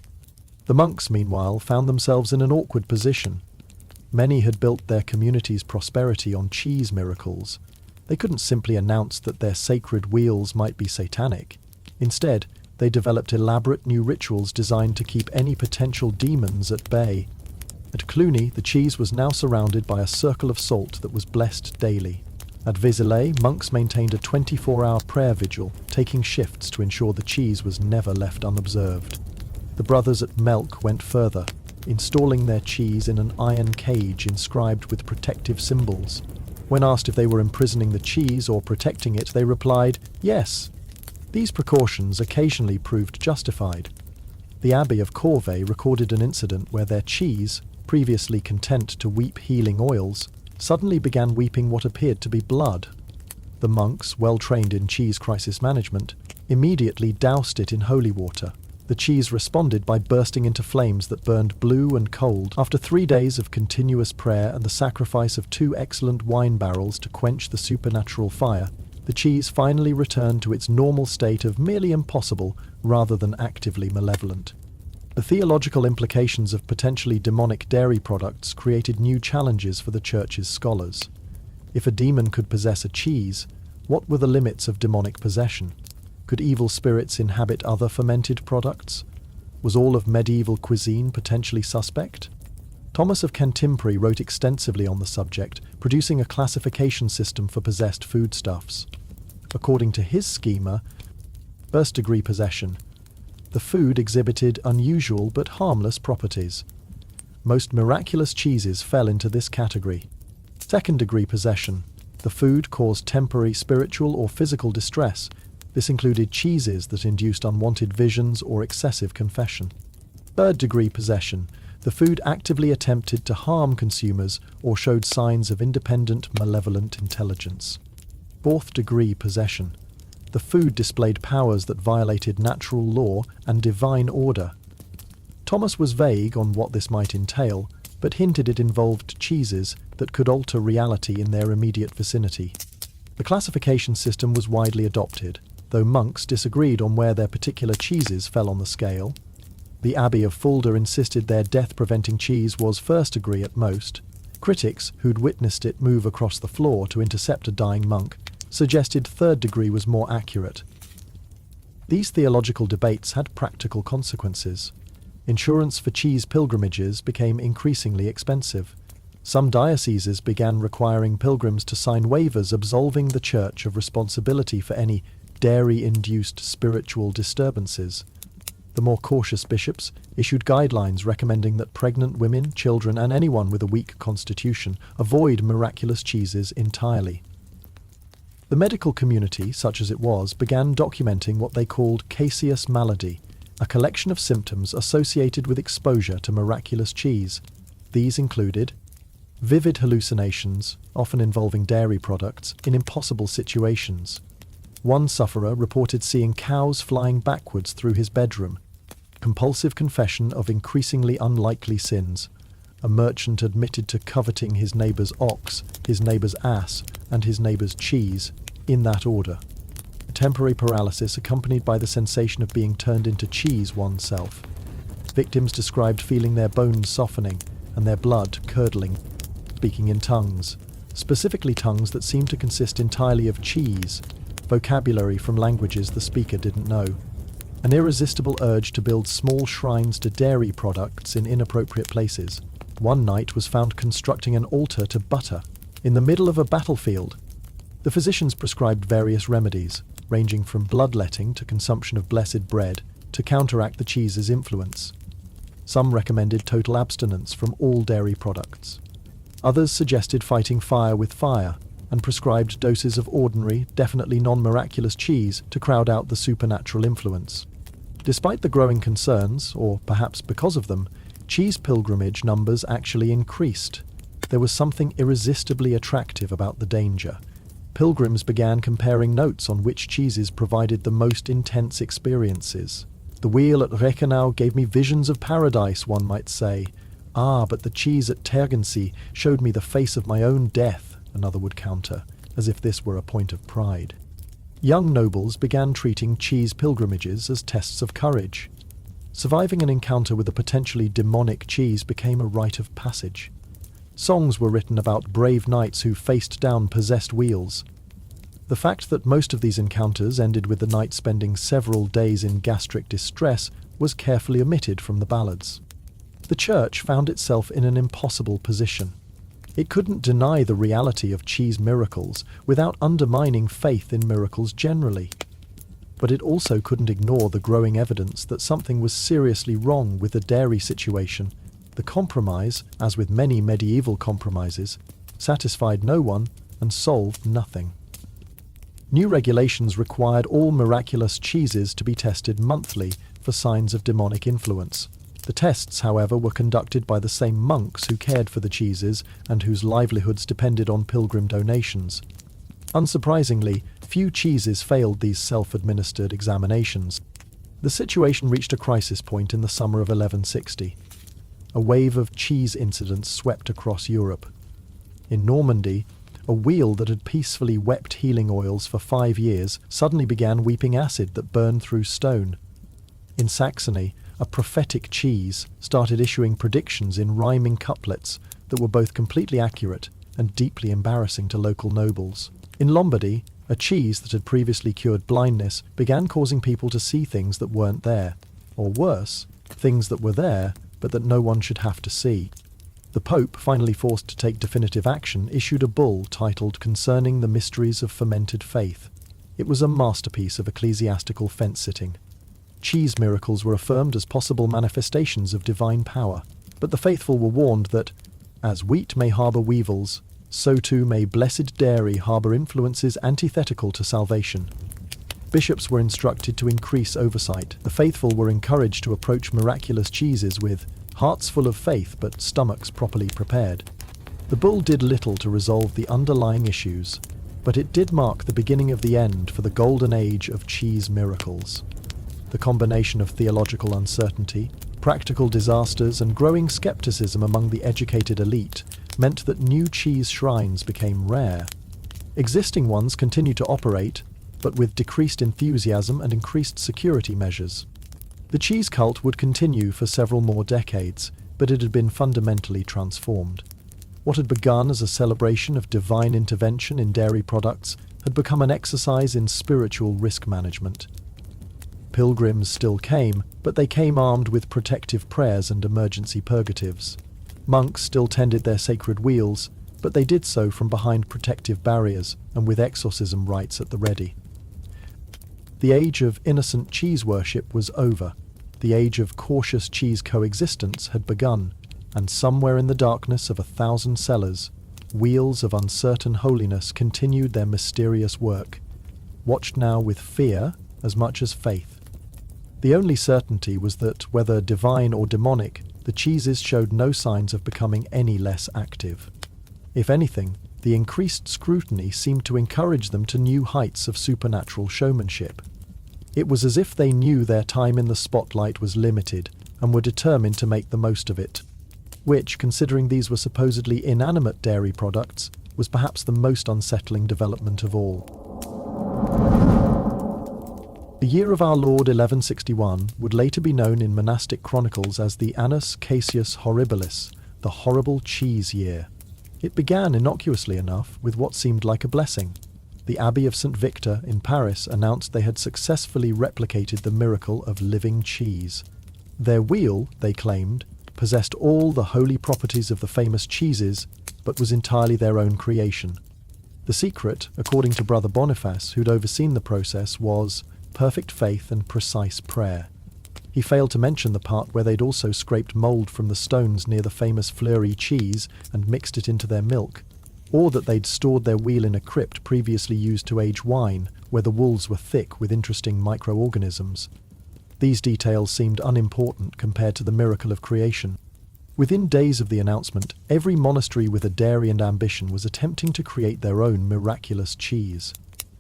The monks, meanwhile, found themselves in an awkward position. Many had built their community's prosperity on cheese miracles. They couldn't simply announce that their sacred wheels might be satanic. Instead, they developed elaborate new rituals designed to keep any potential demons at bay. At Cluny, the cheese was now surrounded by a circle of salt that was blessed daily. At Vézelay, monks maintained a 24-hour prayer vigil, taking shifts to ensure the cheese was never left unobserved. The brothers at Melk went further, installing their cheese in an iron cage inscribed with protective symbols. When asked if they were imprisoning the cheese or protecting it, they replied, yes. These precautions occasionally proved justified. The Abbey of Corvey recorded an incident where their cheese, previously content to weep healing oils, suddenly began weeping what appeared to be blood. The monks, well trained in cheese crisis management, immediately doused it in holy water. The cheese responded by bursting into flames that burned blue and cold. After 3 days of continuous prayer and the sacrifice of 2 excellent wine barrels to quench the supernatural fire, the cheese finally returned to its normal state of merely impossible rather than actively malevolent. The theological implications of potentially demonic dairy products created new challenges for the church's scholars. If a demon could possess a cheese, what were the limits of demonic possession? Could evil spirits inhabit other fermented products? Was all of medieval cuisine potentially suspect? Thomas of Cantimpré wrote extensively on the subject, producing a classification system for possessed foodstuffs. According to his schema, first-degree possession. The food exhibited unusual but harmless properties. Most miraculous cheeses fell into this category. Second-degree possession. The food caused temporary spiritual or physical distress. This included cheeses that induced unwanted visions or excessive confession. Third-degree possession. The food actively attempted to harm consumers or showed signs of independent, malevolent intelligence. Fourth-degree possession. The food displayed powers that violated natural law and divine order. Thomas was vague on what this might entail, but hinted it involved cheeses that could alter reality in their immediate vicinity. The classification system was widely adopted, though monks disagreed on where their particular cheeses fell on the scale. The Abbey of Fulda insisted their death-preventing cheese was first degree at most. Critics, who'd witnessed it move across the floor to intercept a dying monk, suggested third degree was more accurate. These theological debates had practical consequences. Insurance for cheese pilgrimages became increasingly expensive. Some dioceses began requiring pilgrims to sign waivers absolving the church of responsibility for any dairy-induced spiritual disturbances. The more cautious bishops issued guidelines recommending that pregnant women, children, and anyone with a weak constitution avoid miraculous cheeses entirely. The medical community, such as it was, began documenting what they called caseous malady, a collection of symptoms associated with exposure to miraculous cheese. These included Vivid hallucinations, often involving dairy products, in impossible situations. One sufferer reported seeing cows flying backwards through his bedroom. Compulsive confession of increasingly unlikely sins. A merchant admitted to coveting his neighbour's ox, his neighbour's ass, and his neighbour's cheese, in that order. A temporary paralysis accompanied by the sensation of being turned into cheese oneself. Victims described feeling their bones softening and their blood curdling. Speaking in tongues, specifically tongues that seemed to consist entirely of cheese, vocabulary from languages the speaker didn't know. An irresistible urge to build small shrines to dairy products in inappropriate places. One knight was found constructing an altar to butter in the middle of a battlefield. The physicians prescribed various remedies, ranging from bloodletting to consumption of blessed bread, to counteract the cheese's influence. Some recommended total abstinence from all dairy products. Others suggested fighting fire with fire, and prescribed doses of ordinary, definitely non-miraculous cheese to crowd out the supernatural influence. Despite the growing concerns, or perhaps because of them, cheese pilgrimage numbers actually increased. There was something irresistibly attractive about the danger. Pilgrims began comparing notes on which cheeses provided the most intense experiences. The wheel at Reichenau gave me visions of paradise, one might say. Ah, but the cheese at Tegernsee showed me the face of my own death, another would counter, as if this were a point of pride. Young nobles began treating cheese pilgrimages as tests of courage. Surviving an encounter with a potentially demonic cheese became a rite of passage. Songs were written about brave knights who faced down possessed wheels. The fact that most of these encounters ended with the knight spending several days in gastric distress was carefully omitted from the ballads. The church found itself in an impossible position. It couldn't deny the reality of cheese miracles without undermining faith in miracles generally. But it also couldn't ignore the growing evidence that something was seriously wrong with the dairy situation. The compromise, as with many medieval compromises, satisfied no one and solved nothing. New regulations required all miraculous cheeses to be tested monthly for signs of demonic influence. The tests, however, were conducted by the same monks who cared for the cheeses and whose livelihoods depended on pilgrim donations. Unsurprisingly, few cheeses failed these self-administered examinations. The situation reached a crisis point in the summer of 1160. A wave of cheese incidents swept across Europe. In Normandy, a wheel that had peacefully wept healing oils for 5 years suddenly began weeping acid that burned through stone. In Saxony, a prophetic cheese started issuing predictions in rhyming couplets that were both completely accurate and deeply embarrassing to local nobles. In Lombardy, a cheese that had previously cured blindness began causing people to see things that weren't there, or worse, things that were there but that no one should have to see. The Pope, finally forced to take definitive action, issued a bull titled Concerning the Mysteries of Fermented Faith. It was a masterpiece of ecclesiastical fence-sitting. Cheese miracles were affirmed as possible manifestations of divine power, but the faithful were warned that, as wheat may harbour weevils, so too may blessed dairy harbour influences antithetical to salvation. Bishops were instructed to increase oversight. The faithful were encouraged to approach miraculous cheeses with hearts full of faith but stomachs properly prepared. The bull did little to resolve the underlying issues, but it did mark the beginning of the end for the golden age of cheese miracles. The combination of theological uncertainty, practical disasters, and growing skepticism among the educated elite meant that new cheese shrines became rare. Existing ones continued to operate, but with decreased enthusiasm and increased security measures. The cheese cult would continue for several more decades, but it had been fundamentally transformed. What had begun as a celebration of divine intervention in dairy products had become an exercise in spiritual risk management. Pilgrims still came, but they came armed with protective prayers and emergency purgatives. Monks still tended their sacred wheels, but they did so from behind protective barriers and with exorcism rites at the ready. The age of innocent cheese worship was over. The age of cautious cheese coexistence had begun, and somewhere in the darkness of 1,000 cellars, wheels of uncertain holiness continued their mysterious work, watched now with fear as much as faith. The only certainty was that, whether divine or demonic, the cheeses showed no signs of becoming any less active. If anything, the increased scrutiny seemed to encourage them to new heights of supernatural showmanship. It was as if they knew their time in the spotlight was limited and were determined to make the most of it, which, considering these were supposedly inanimate dairy products, was perhaps the most unsettling development of all. The year of our Lord 1161 would later be known in monastic chronicles as the Annus Caesius Horribilis, the horrible cheese year. It began innocuously enough with what seemed like a blessing. The Abbey of St. Victor in Paris announced they had successfully replicated the miracle of living cheese. Their wheel, they claimed, possessed all the holy properties of the famous cheeses, but was entirely their own creation. The secret, according to Brother Boniface, who'd overseen the process, was perfect faith and precise prayer. He failed to mention the part where they'd also scraped mould from the stones near the famous Fleury cheese and mixed it into their milk, or that they'd stored their wheel in a crypt previously used to age wine, where the walls were thick with interesting microorganisms. These details seemed unimportant compared to the miracle of creation. Within days of the announcement, every monastery with a dairy and ambition was attempting to create their own miraculous cheese.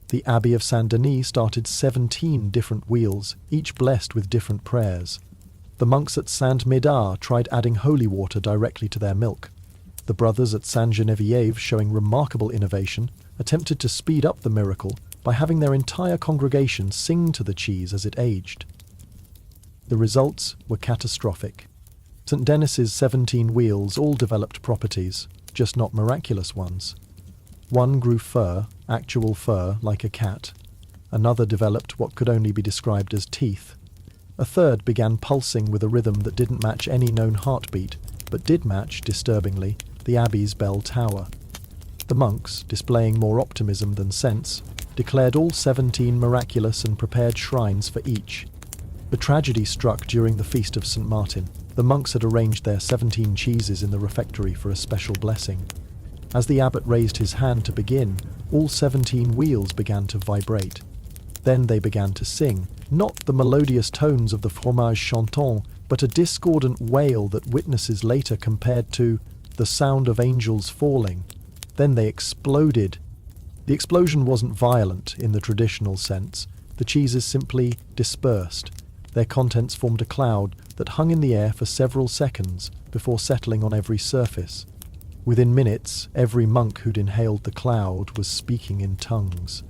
The Abbey of Saint-Denis started 17 different wheels, each blessed with different prayers. The monks at Saint-Médard tried adding holy water directly to their milk. The brothers at Sainte-Geneviève, showing remarkable innovation, attempted to speed up the miracle by having their entire congregation sing to the cheese as it aged. The results were catastrophic. St. Denis's 17 wheels all developed properties, just not miraculous ones. One grew fur, actual fur, like a cat. Another developed what could only be described as teeth. A third began pulsing with a rhythm that didn't match any known heartbeat, but did match, disturbingly, the Abbey's bell tower. The monks, displaying more optimism than sense, declared all 17 miraculous and prepared shrines for each. The tragedy struck during the feast of St. Martin. The monks had arranged their 17 cheeses in the refectory for a special blessing. As the abbot raised his hand to begin, all 17 wheels began to vibrate. Then they began to sing, not the melodious tones of the fromage chantant, but a discordant wail that witnesses later compared to the sound of angels falling. Then they exploded. The explosion wasn't violent in the traditional sense. The cheeses simply dispersed. Their contents formed a cloud that hung in the air for several seconds before settling on every surface. Within minutes, every monk who'd inhaled the cloud was speaking in tongues.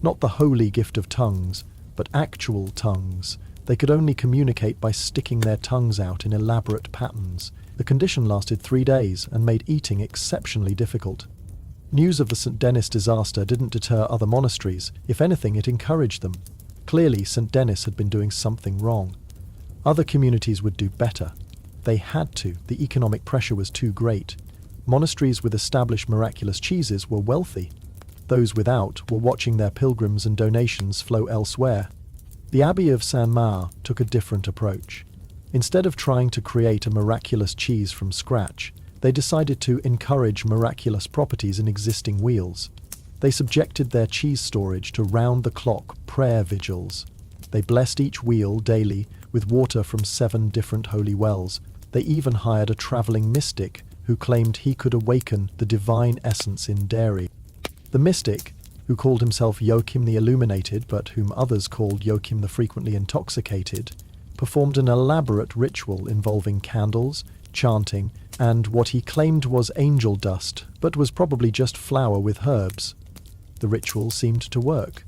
Not the holy gift of tongues, but actual tongues. They could only communicate by sticking their tongues out in elaborate patterns. The condition lasted 3 days and made eating exceptionally difficult. News of the St. Denis disaster didn't deter other monasteries. If anything, it encouraged them. Clearly, St. Denis had been doing something wrong. Other communities would do better. They had to. The economic pressure was too great. Monasteries with established miraculous cheeses were wealthy. Those without were watching their pilgrims and donations flow elsewhere. The Abbey of Saint-Marc took a different approach. Instead of trying to create a miraculous cheese from scratch, they decided to encourage miraculous properties in existing wheels. They subjected their cheese storage to round-the-clock prayer vigils. They blessed each wheel daily with water from 7 different holy wells. They even hired a travelling mystic who claimed he could awaken the divine essence in dairy. The mystic, who called himself Joachim the Illuminated, but whom others called Joachim the Frequently Intoxicated, performed an elaborate ritual involving candles, chanting, and what he claimed was angel dust, but was probably just flour with herbs. The ritual seemed to work.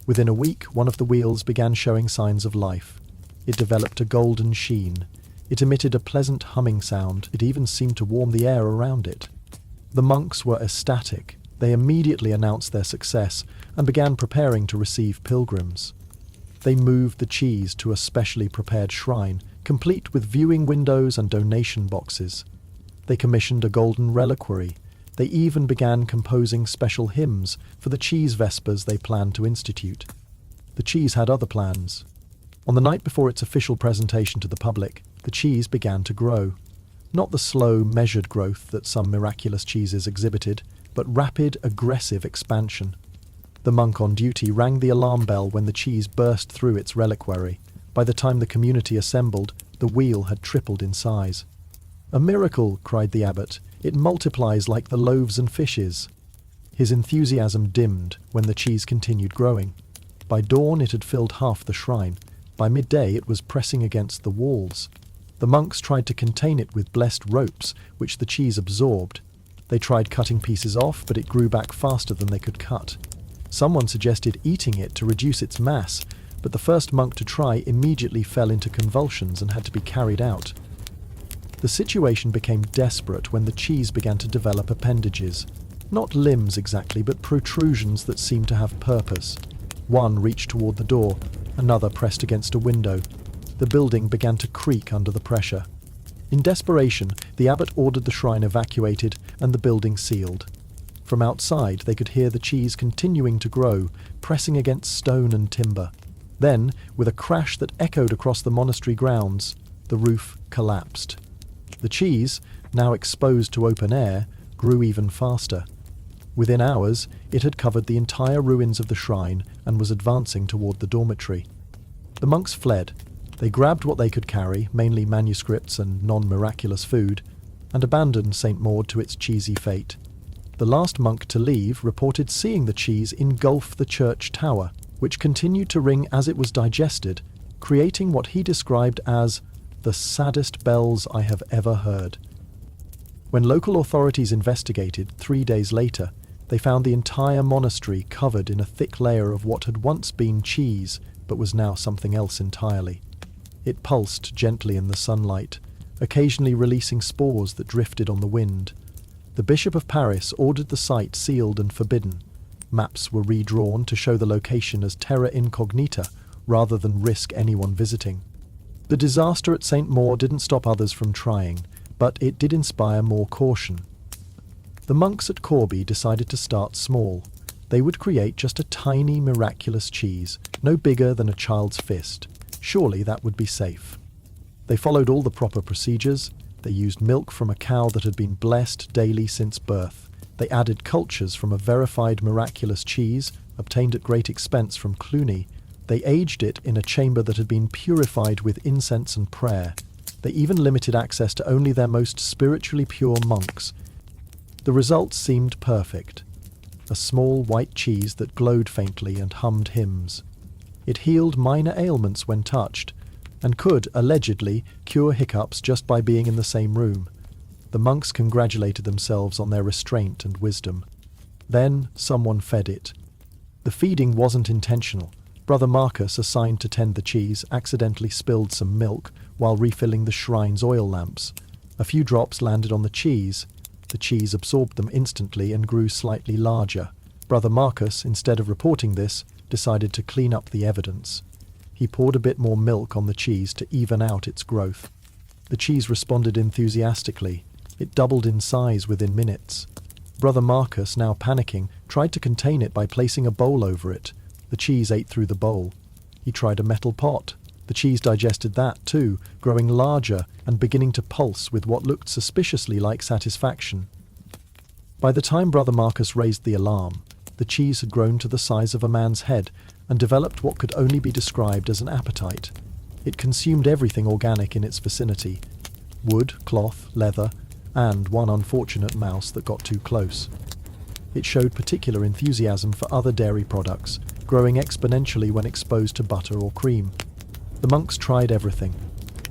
Within a week, one of the wheels began showing signs of life. It developed a golden sheen. It emitted a pleasant humming sound. It even seemed to warm the air around it. The monks were ecstatic. They immediately announced their success and began preparing to receive pilgrims. They moved the cheese to a specially prepared shrine, complete with viewing windows and donation boxes. They commissioned a golden reliquary. They even began composing special hymns for the cheese vespers they planned to institute. The cheese had other plans. On the night before its official presentation to the public, the cheese began to grow. Not the slow, measured growth that some miraculous cheeses exhibited, but rapid, aggressive expansion. The monk on duty rang the alarm bell when the cheese burst through its reliquary. By the time the community assembled, the wheel had tripled in size. "A miracle!" cried the abbot. It multiplies like the loaves and fishes." His enthusiasm dimmed when the cheese continued growing. By dawn it had filled half the shrine. By midday it was pressing against the walls. The monks tried to contain it with blessed ropes, which the cheese absorbed. They tried cutting pieces off, but it grew back faster than they could cut. Someone suggested eating it to reduce its mass, but the first monk to try immediately fell into convulsions and had to be carried out. The situation became desperate when the cheese began to develop appendages. Not limbs exactly, but protrusions that seemed to have purpose. One reached toward the door, another pressed against a window. The building began to creak under the pressure. In desperation, the abbot ordered the shrine evacuated and the building sealed. From outside, they could hear the cheese continuing to grow, pressing against stone and timber. Then, with a crash that echoed across the monastery grounds, the roof collapsed. The cheese, now exposed to open air, grew even faster. Within hours, it had covered the entire ruins of the shrine and was advancing toward the dormitory. The monks fled. They grabbed what they could carry, mainly manuscripts and non-miraculous food, and abandoned St. Maud to its cheesy fate. The last monk to leave reported seeing the cheese engulf the church tower, which continued to ring as it was digested, creating what he described as the saddest bells I have ever heard. When local authorities investigated 3 days later, they found the entire monastery covered in a thick layer of what had once been cheese, but was now something else entirely. It pulsed gently in the sunlight, occasionally releasing spores that drifted on the wind. The Bishop of Paris ordered the site sealed and forbidden. Maps were redrawn to show the location as terra incognita, rather than risk anyone visiting. The disaster at St. Maur didn't stop others from trying, but it did inspire more caution. The monks at Corby decided to start small. They would create just a tiny miraculous cheese, no bigger than a child's fist. Surely that would be safe. They followed all the proper procedures. They used milk from a cow that had been blessed daily since birth. They added cultures from a verified miraculous cheese, obtained at great expense from Cluny. They aged it in a chamber that had been purified with incense and prayer. They even limited access to only their most spiritually pure monks. The results seemed perfect. A small white cheese that glowed faintly and hummed hymns. It healed minor ailments when touched, and could, allegedly, cure hiccups just by being in the same room. The monks congratulated themselves on their restraint and wisdom. Then someone fed it. The feeding wasn't intentional. Brother Marcus, assigned to tend the cheese, accidentally spilled some milk while refilling the shrine's oil lamps. A few drops landed on the cheese. The cheese absorbed them instantly and grew slightly larger. Brother Marcus, instead of reporting this, decided to clean up the evidence. He poured a bit more milk on the cheese to even out its growth. The cheese responded enthusiastically. It doubled in size within minutes. Brother Marcus, now panicking, tried to contain it by placing a bowl over it. The cheese ate through the bowl. He tried a metal pot. The cheese digested that too, growing larger and beginning to pulse with what looked suspiciously like satisfaction. By the time Brother Marcus raised the alarm, the cheese had grown to the size of a man's head and developed what could only be described as an appetite. It consumed everything organic in its vicinity: wood, cloth, leather, and one unfortunate mouse that got too close. It showed particular enthusiasm for other dairy products, growing exponentially when exposed to butter or cream. The monks tried everything.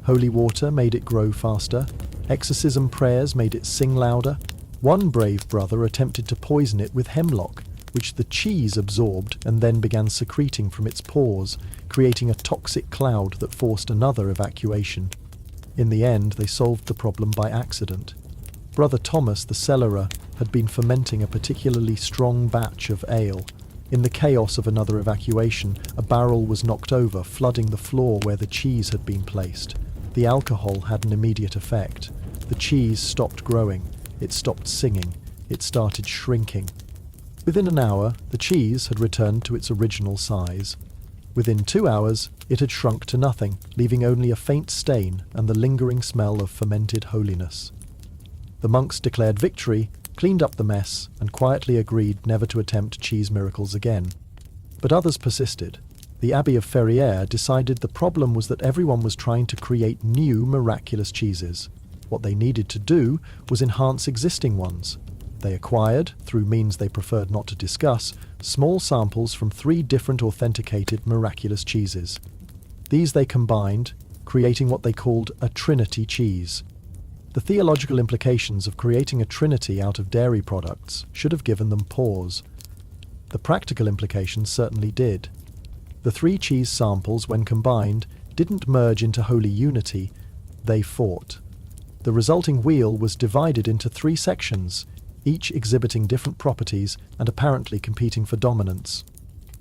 Holy water made it grow faster. Exorcism prayers made it sing louder. One brave brother attempted to poison it with hemlock, which the cheese absorbed and then began secreting from its pores, creating a toxic cloud that forced another evacuation. In the end, they solved the problem by accident. Brother Thomas, the cellarer, had been fermenting a particularly strong batch of ale. In the chaos of another evacuation, a barrel was knocked over, flooding the floor where the cheese had been placed. The alcohol had an immediate effect. The cheese stopped growing. It stopped singing. It started shrinking. Within an hour, the cheese had returned to its original size. Within 2 hours, it had shrunk to nothing, leaving only a faint stain and the lingering smell of fermented holiness. The monks declared victory, cleaned up the mess, and quietly agreed never to attempt cheese miracles again. But others persisted. The Abbey of Ferrières decided the problem was that everyone was trying to create new miraculous cheeses. What they needed to do was enhance existing ones. They acquired, through means they preferred not to discuss, small samples from 3 different authenticated miraculous cheeses. These they combined, creating what they called a Trinity cheese. The theological implications of creating a trinity out of dairy products should have given them pause. The practical implications certainly did. The 3 cheese samples, when combined, didn't merge into holy unity, they fought. The resulting wheel was divided into 3 sections, each exhibiting different properties and apparently competing for dominance.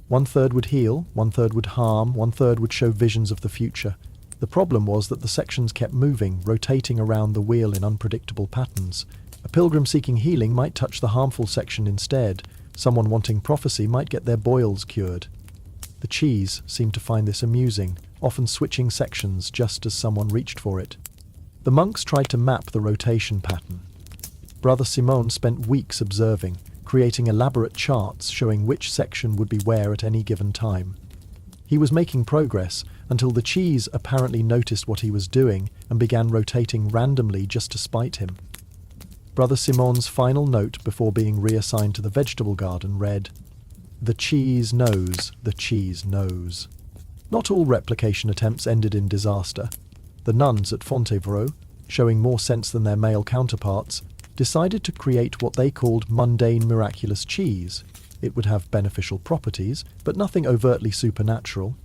1/3 would heal, 1/3 would harm, 1/3 would show visions of the future. The problem was that the sections kept moving, rotating around the wheel in unpredictable patterns. A pilgrim seeking healing might touch the harmful section instead. Someone wanting prophecy might get their boils cured. The cheese seemed to find this amusing, often switching sections just as someone reached for it. The monks tried to map the rotation pattern. Brother Simon spent weeks observing, creating elaborate charts showing which section would be where at any given time. He was making progress until the cheese apparently noticed what he was doing and began rotating randomly just to spite him. Brother Simon's final note before being reassigned to the vegetable garden read, "The cheese knows, the cheese knows." Not all replication attempts ended in disaster. The nuns at Fontevraud, showing more sense than their male counterparts, decided to create what they called mundane miraculous cheese. It would have beneficial properties, but nothing overtly supernatural.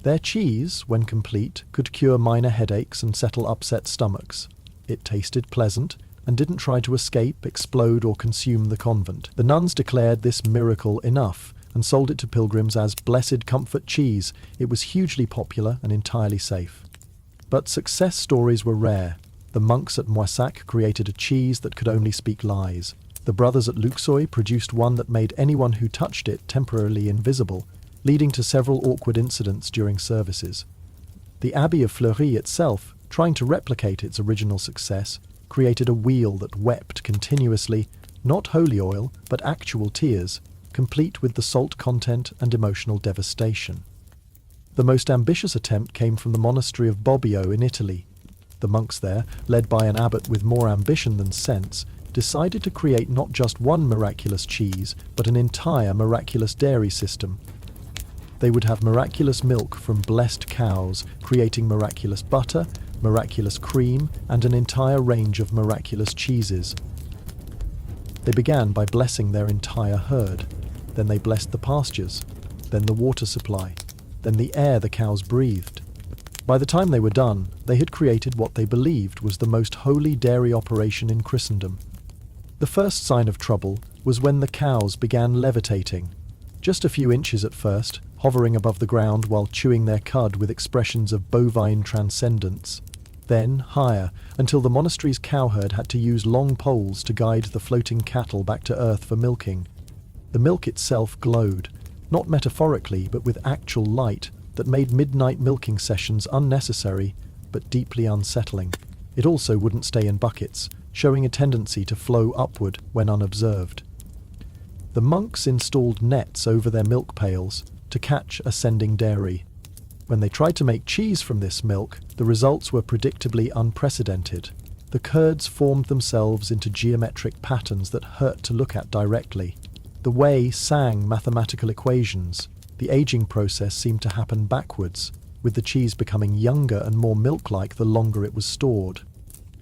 Their cheese, when complete, could cure minor headaches and settle upset stomachs. It tasted pleasant and didn't try to escape, explode, or consume the convent. The nuns declared this miracle enough and sold it to pilgrims as blessed comfort cheese. It was hugely popular and entirely safe. But success stories were rare. The monks at Moissac created a cheese that could only speak lies. The brothers at Luxeuil produced one that made anyone who touched it temporarily invisible, leading to several awkward incidents during services. The Abbey of Fleury itself, trying to replicate its original success, created a wheel that wept continuously, not holy oil, but actual tears, complete with the salt content and emotional devastation. The most ambitious attempt came from the monastery of Bobbio in Italy. The monks there, led by an abbot with more ambition than sense, decided to create not just one miraculous cheese, but an entire miraculous dairy system. They would have miraculous milk from blessed cows, creating miraculous butter, miraculous cream, and an entire range of miraculous cheeses. They began by blessing their entire herd. Then they blessed the pastures, then the water supply, then the air the cows breathed. By the time they were done, they had created what they believed was the most holy dairy operation in Christendom. The first sign of trouble was when the cows began levitating. Just a few inches at first, hovering above the ground while chewing their cud with expressions of bovine transcendence. Then higher, until the monastery's cowherd had to use long poles to guide the floating cattle back to earth for milking. The milk itself glowed, not metaphorically but with actual light, that made midnight milking sessions unnecessary but deeply unsettling. It also wouldn't stay in buckets, showing a tendency to flow upward when unobserved. The monks installed nets over their milk pails to catch ascending dairy. When they tried to make cheese from this milk, the results were predictably unprecedented. The curds formed themselves into geometric patterns that hurt to look at directly. The whey sang mathematical equations. The aging process seemed to happen backwards, with the cheese becoming younger and more milk-like the longer it was stored.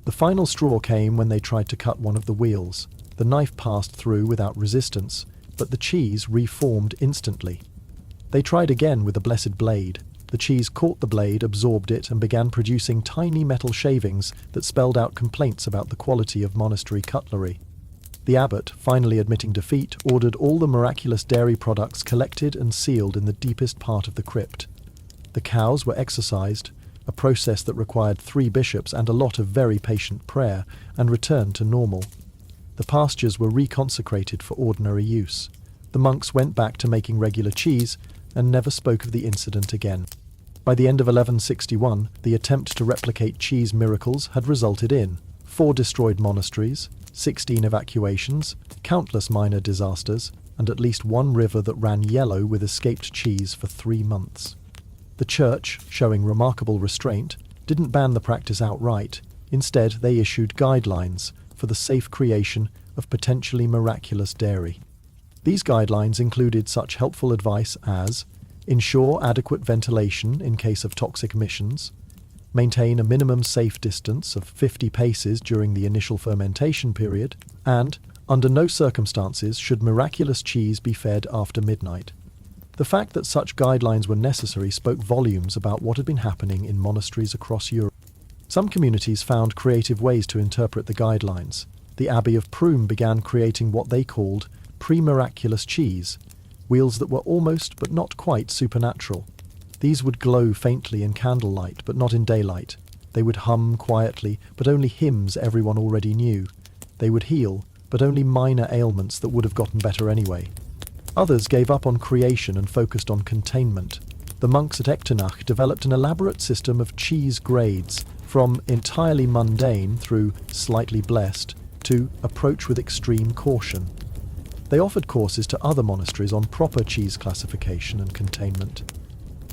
The final straw came when they tried to cut one of the wheels. The knife passed through without resistance, but the cheese reformed instantly. They tried again with the blessed blade. The cheese caught the blade, absorbed it, and began producing tiny metal shavings that spelled out complaints about the quality of monastery cutlery. The abbot, finally admitting defeat, ordered all the miraculous dairy products collected and sealed in the deepest part of the crypt. The cows were exorcised, a process that required 3 bishops and a lot of very patient prayer, and returned to normal. The pastures were reconsecrated for ordinary use. The monks went back to making regular cheese and never spoke of the incident again. By the end of 1161, the attempt to replicate cheese miracles had resulted in 4 destroyed monasteries, 16 evacuations, countless minor disasters, and at least 1 river that ran yellow with escaped cheese for 3 months. The church, showing remarkable restraint, didn't ban the practice outright. Instead, they issued guidelines for the safe creation of potentially miraculous dairy. These guidelines included such helpful advice as ensure adequate ventilation in case of toxic emissions, maintain a minimum safe distance of 50 paces during the initial fermentation period, and, under no circumstances, should miraculous cheese be fed after midnight. The fact that such guidelines were necessary spoke volumes about what had been happening in monasteries across Europe. Some communities found creative ways to interpret the guidelines. The Abbey of Prüm began creating what they called pre-miraculous cheese, wheels that were almost but not quite supernatural. These would glow faintly in candlelight but not in daylight. They would hum quietly, but only hymns everyone already knew. They would heal, but only minor ailments that would have gotten better anyway. Others gave up on creation and focused on containment. The monks at Echternach developed an elaborate system of cheese grades, from entirely mundane through slightly blessed to approach with extreme caution. They offered courses to other monasteries on proper cheese classification and containment.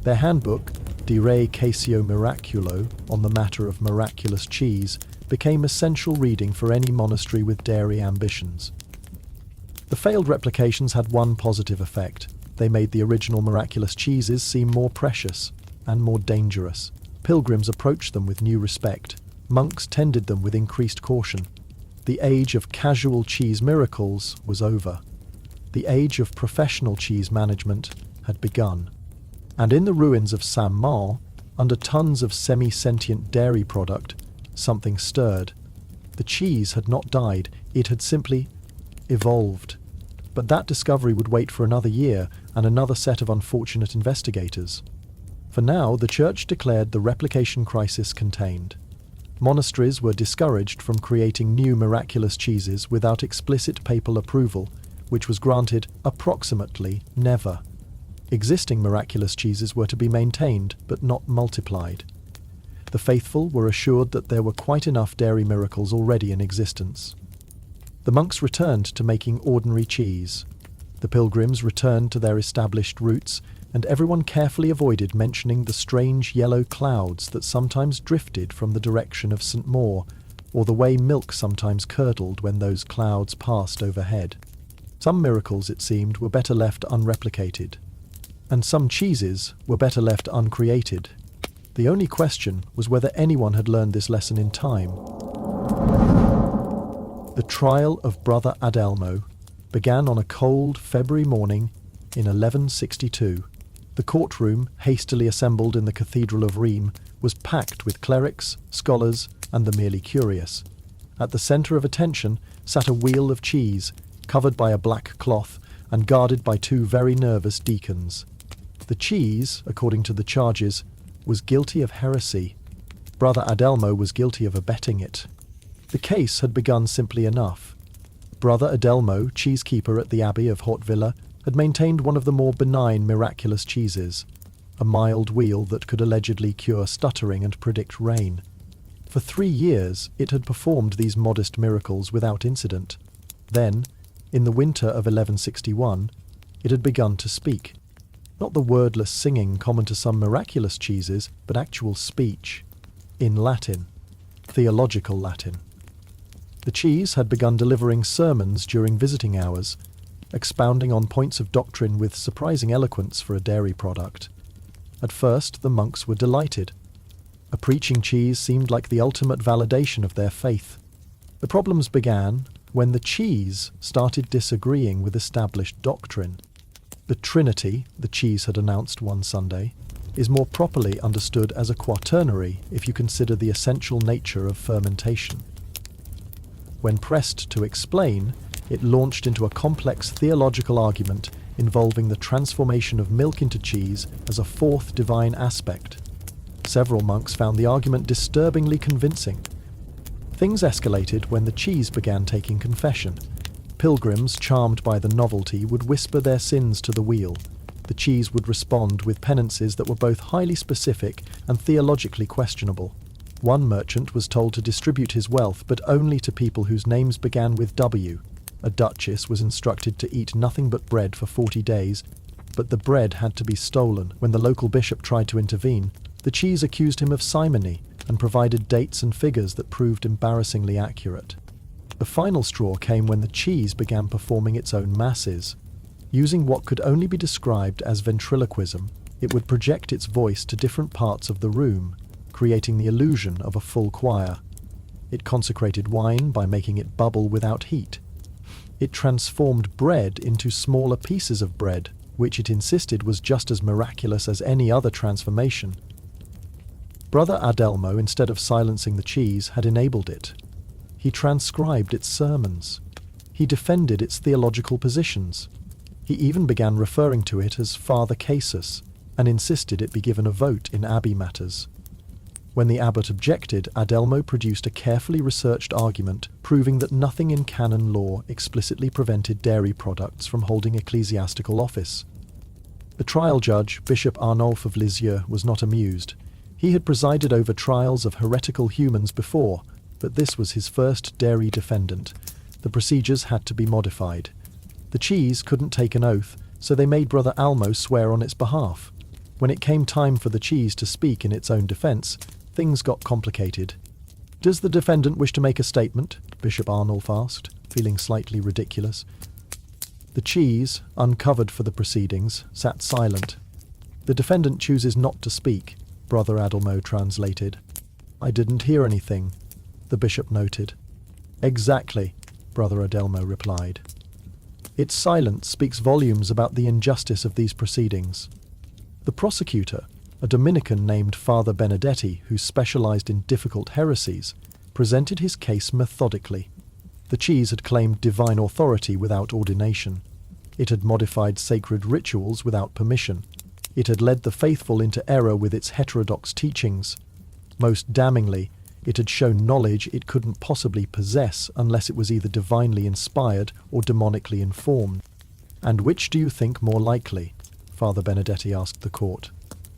Their handbook, De Re Casio Miraculo, on the matter of miraculous cheese, became essential reading for any monastery with dairy ambitions. The failed replications had one positive effect. They made the original miraculous cheeses seem more precious and more dangerous. Pilgrims approached them with new respect. Monks tended them with increased caution. The age of casual cheese miracles was over. The age of professional cheese management had begun. And in the ruins of Saint-Mand, under tons of semi-sentient dairy product, something stirred. The cheese had not died, it had simply evolved. But that discovery would wait for another year and another set of unfortunate investigators. For now, the Church declared the replication crisis contained. Monasteries were discouraged from creating new miraculous cheeses without explicit papal approval, which was granted approximately never. Existing miraculous cheeses were to be maintained, but not multiplied. The faithful were assured that there were quite enough dairy miracles already in existence. The monks returned to making ordinary cheese. The pilgrims returned to their established routes, and everyone carefully avoided mentioning the strange yellow clouds that sometimes drifted from the direction of St. Maur, or the way milk sometimes curdled when those clouds passed overhead. Some miracles, it seemed, were better left unreplicated, and some cheeses were better left uncreated. The only question was whether anyone had learned this lesson in time. The trial of Brother Adelmo began on a cold February morning in 1162. The courtroom, hastily assembled in the Cathedral of Rheims, was packed with clerics, scholars, and the merely curious. At the centre of attention sat a wheel of cheese, covered by a black cloth and guarded by two very nervous deacons. The cheese, according to the charges, was guilty of heresy. Brother Adelmo was guilty of abetting it. The case had begun simply enough. Brother Adelmo, cheesekeeper at the Abbey of Hauteville, had maintained one of the more benign miraculous cheeses, a mild wheel that could allegedly cure stuttering and predict rain. For 3 years it had performed these modest miracles without incident. Then, in the winter of 1161, it had begun to speak. Not the wordless singing common to some miraculous cheeses, but actual speech, in Latin, theological Latin. The cheese had begun delivering sermons during visiting hours, expounding on points of doctrine with surprising eloquence for a dairy product. At first, the monks were delighted. A preaching cheese seemed like the ultimate validation of their faith. The problems began when the cheese started disagreeing with established doctrine. The Trinity, the cheese had announced one Sunday, is more properly understood as a quaternary if you consider the essential nature of fermentation. When pressed to explain, it launched into a complex theological argument involving the transformation of milk into cheese as a fourth divine aspect. Several monks found the argument disturbingly convincing. Things escalated when the cheese began taking confession. Pilgrims, charmed by the novelty, would whisper their sins to the wheel. The cheese would respond with penances that were both highly specific and theologically questionable. One merchant was told to distribute his wealth, but only to people whose names began with W. A duchess was instructed to eat nothing but bread for 40 days, but the bread had to be stolen. When the local bishop tried to intervene, the cheese accused him of simony and provided dates and figures that proved embarrassingly accurate. The final straw came when the cheese began performing its own masses. Using what could only be described as ventriloquism, it would project its voice to different parts of the room, creating the illusion of a full choir. It consecrated wine by making it bubble without heat. It transformed bread into smaller pieces of bread, which it insisted was just as miraculous as any other transformation. Brother Adelmo, instead of silencing the cheese, had enabled it. He transcribed its sermons. He defended its theological positions. He even began referring to it as Father Casus, and insisted it be given a vote in abbey matters. When the abbot objected, Adelmo produced a carefully researched argument proving that nothing in canon law explicitly prevented dairy products from holding ecclesiastical office. The trial judge, Bishop Arnulf of Lisieux, was not amused. He had presided over trials of heretical humans before, but this was his first dairy defendant. The procedures had to be modified. The cheese couldn't take an oath, so they made Brother Almo swear on its behalf. When it came time for the cheese to speak in its own defence, things got complicated. "Does the defendant wish to make a statement?" Bishop Arnulf asked, feeling slightly ridiculous. The cheese, uncovered for the proceedings, sat silent. "The defendant chooses not to speak," Brother Adelmo translated. "I didn't hear anything," the bishop noted. "Exactly," Brother Adelmo replied. "Its silence speaks volumes about the injustice of these proceedings." The prosecutor, a Dominican named Father Benedetti, who specialized in difficult heresies, presented his case methodically. The cheese had claimed divine authority without ordination. It had modified sacred rituals without permission. It had led the faithful into error with its heterodox teachings. Most damningly, it had shown knowledge it couldn't possibly possess unless it was either divinely inspired or demonically informed. "And which do you think more likely?" Father Benedetti asked the court.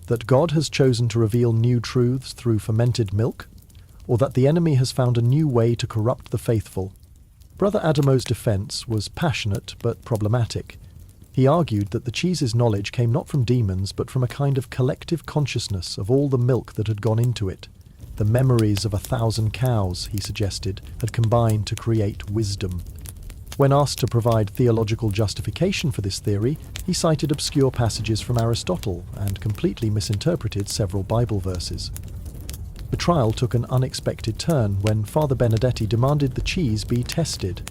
"That God has chosen to reveal new truths through fermented milk, or that the enemy has found a new way to corrupt the faithful?" Brother Adelmo's defense was passionate but problematic. He argued that the cheese's knowledge came not from demons but from a kind of collective consciousness of all the milk that had gone into it. The memories of 1,000 cows, he suggested, had combined to create wisdom. When asked to provide theological justification for this theory, he cited obscure passages from Aristotle and completely misinterpreted several Bible verses. The trial took an unexpected turn when Father Benedetti demanded the cheese be tested.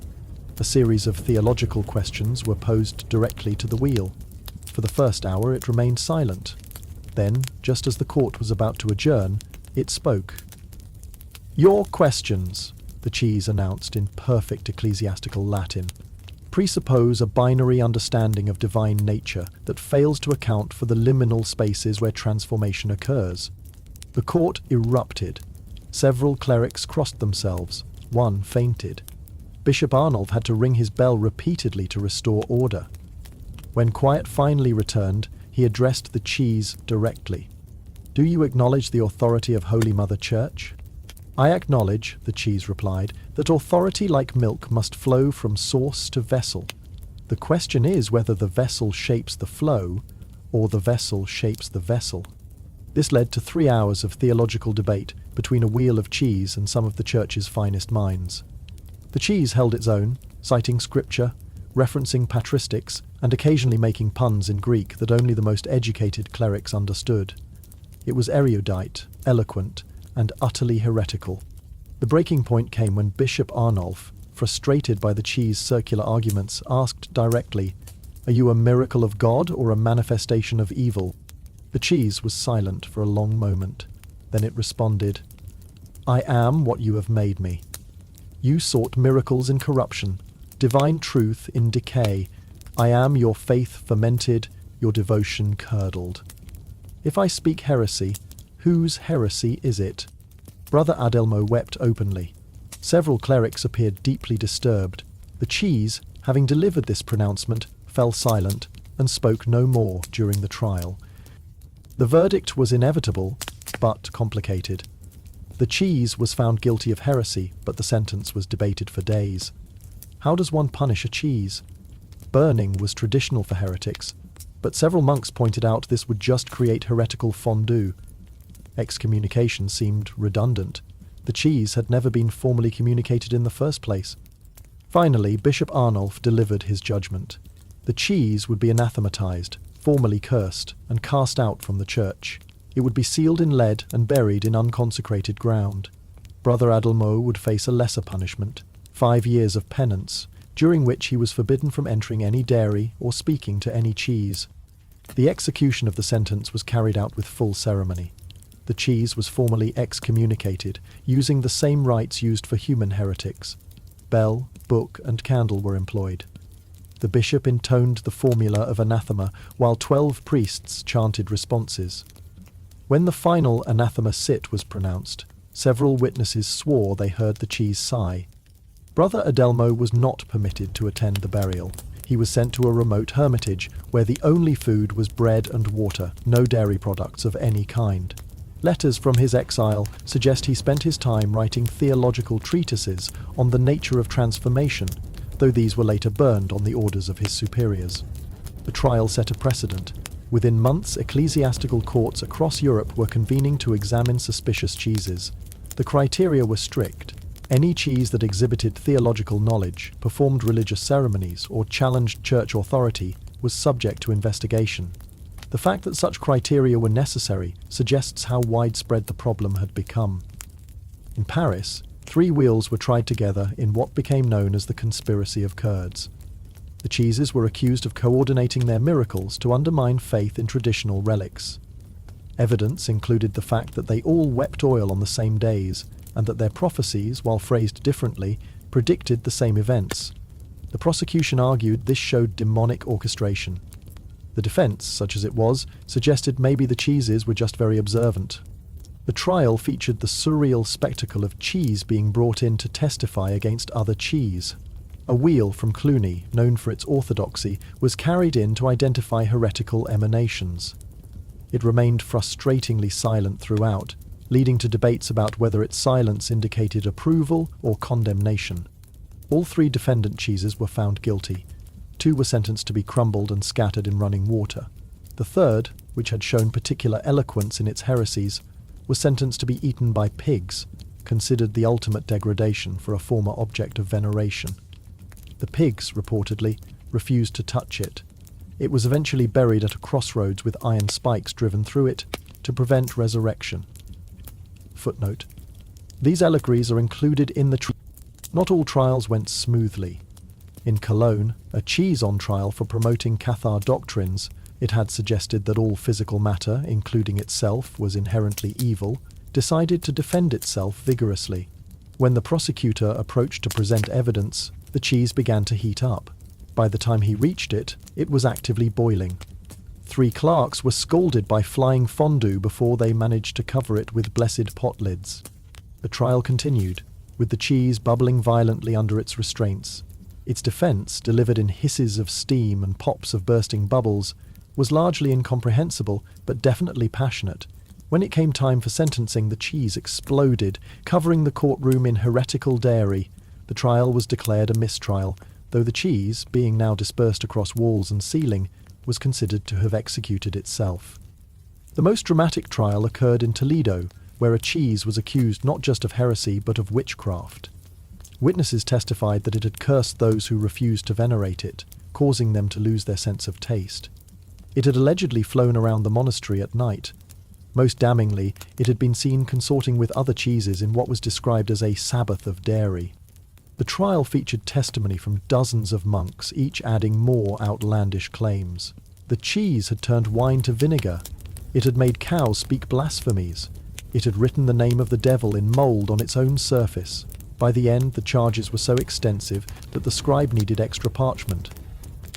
A series of theological questions were posed directly to the wheel. For the first hour it remained silent. Then, just as the court was about to adjourn, it spoke. "Your questions," the cheese announced in perfect ecclesiastical Latin, "presuppose a binary understanding of divine nature that fails to account for the liminal spaces where transformation occurs." The court erupted. Several clerics crossed themselves. One fainted. Bishop Arnulf had to ring his bell repeatedly to restore order. When quiet finally returned, he addressed the cheese directly. "Do you acknowledge the authority of Holy Mother Church?" "I acknowledge," the cheese replied, "that authority like milk must flow from source to vessel. The question is whether the vessel shapes the flow, or the vessel shapes the vessel." This led to 3 hours of theological debate between a wheel of cheese and some of the church's finest minds. The cheese held its own, citing scripture, referencing patristics, and occasionally making puns in Greek that only the most educated clerics understood. It was erudite, eloquent, and utterly heretical. The breaking point came when Bishop Arnulf, frustrated by the cheese circular arguments, asked directly, "Are you a miracle of God or a manifestation of evil?" The cheese was silent for a long moment. Then it responded, "I am what you have made me. You sought miracles in corruption, divine truth in decay. I am your faith fermented, your devotion curdled. If I speak heresy, whose heresy is it?" Brother Adelmo wept openly. Several clerics appeared deeply disturbed. The cheese, having delivered this pronouncement, fell silent and spoke no more during the trial. The verdict was inevitable, but complicated. The cheese was found guilty of heresy, but the sentence was debated for days. How does one punish a cheese? Burning was traditional for heretics, but several monks pointed out this would just create heretical fondue. Excommunication seemed redundant. The cheese had never been formally communicated in the first place. Finally, Bishop Arnulf delivered his judgment. The cheese would be anathematized, formally cursed, and cast out from the church. It would be sealed in lead and buried in unconsecrated ground. Brother Adelmo would face a lesser punishment, 5 years of penance, during which he was forbidden from entering any dairy or speaking to any cheese. The execution of the sentence was carried out with full ceremony. The cheese was formally excommunicated, using the same rites used for human heretics. Bell, book, and candle were employed. The bishop intoned the formula of anathema, while 12 priests chanted responses. When the final anathema sit was pronounced, several witnesses swore they heard the cheese sigh. Brother Adelmo was not permitted to attend the burial. He was sent to a remote hermitage, where the only food was bread and water, no dairy products of any kind. Letters from his exile suggest he spent his time writing theological treatises on the nature of transformation, though these were later burned on the orders of his superiors. The trial set a precedent. Within months, ecclesiastical courts across Europe were convening to examine suspicious cheeses. The criteria were strict. Any cheese that exhibited theological knowledge, performed religious ceremonies, or challenged church authority was subject to investigation. The fact that such criteria were necessary suggests how widespread the problem had become. In Paris, 3 wheels were tried together in what became known as the Conspiracy of Curds. The cheeses were accused of coordinating their miracles to undermine faith in traditional relics. Evidence included the fact that they all wept oil on the same days, and that their prophecies, while phrased differently, predicted the same events. The prosecution argued this showed demonic orchestration. The defense, such as it was, suggested maybe the cheeses were just very observant. The trial featured the surreal spectacle of cheese being brought in to testify against other cheese. A wheel from Cluny, known for its orthodoxy, was carried in to identify heretical emanations. It remained frustratingly silent throughout, leading to debates about whether its silence indicated approval or condemnation. All 3 defendant cheeses were found guilty. 2 were sentenced to be crumbled and scattered in running water. The third, which had shown particular eloquence in its heresies, was sentenced to be eaten by pigs, considered the ultimate degradation for a former object of veneration. The pigs, reportedly, refused to touch it. It was eventually buried at a crossroads with iron spikes driven through it to prevent resurrection. Footnote. These allegories are included in the Not all trials went smoothly. In Cologne, a cheese on trial for promoting Cathar doctrines, it had suggested that all physical matter, including itself, was inherently evil, decided to defend itself vigorously. When the prosecutor approached to present evidence, the cheese began to heat up. By the time he reached it, it was actively boiling. 3 clerks were scalded by flying fondue before they managed to cover it with blessed pot lids. The trial continued, with the cheese bubbling violently under its restraints. Its defense, delivered in hisses of steam and pops of bursting bubbles, was largely incomprehensible but definitely passionate. When it came time for sentencing, the cheese exploded, covering the courtroom in heretical dairy. The trial was declared a mistrial, though the cheese, being now dispersed across walls and ceiling, was considered to have executed itself. The most dramatic trial occurred in Toledo, where a cheese was accused not just of heresy but of witchcraft. Witnesses testified that it had cursed those who refused to venerate it, causing them to lose their sense of taste. It had allegedly flown around the monastery at night. Most damningly, it had been seen consorting with other cheeses in what was described as a Sabbath of dairy. The trial featured testimony from dozens of monks, each adding more outlandish claims. The cheese had turned wine to vinegar. It had made cows speak blasphemies. It had written the name of the devil in mould on its own surface. By the end, the charges were so extensive that the scribe needed extra parchment.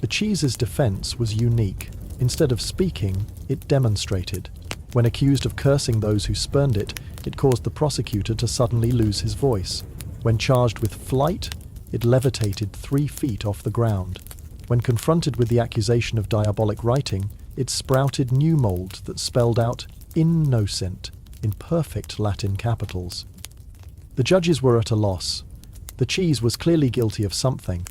The cheese's defense was unique. Instead of speaking, it demonstrated. When accused of cursing those who spurned it, it caused the prosecutor to suddenly lose his voice. When charged with flight, it levitated 3 feet off the ground. When confronted with the accusation of diabolic writing, it sprouted new mould that spelled out "innocent" in perfect Latin capitals. The judges were at a loss. The cheese was clearly guilty of something,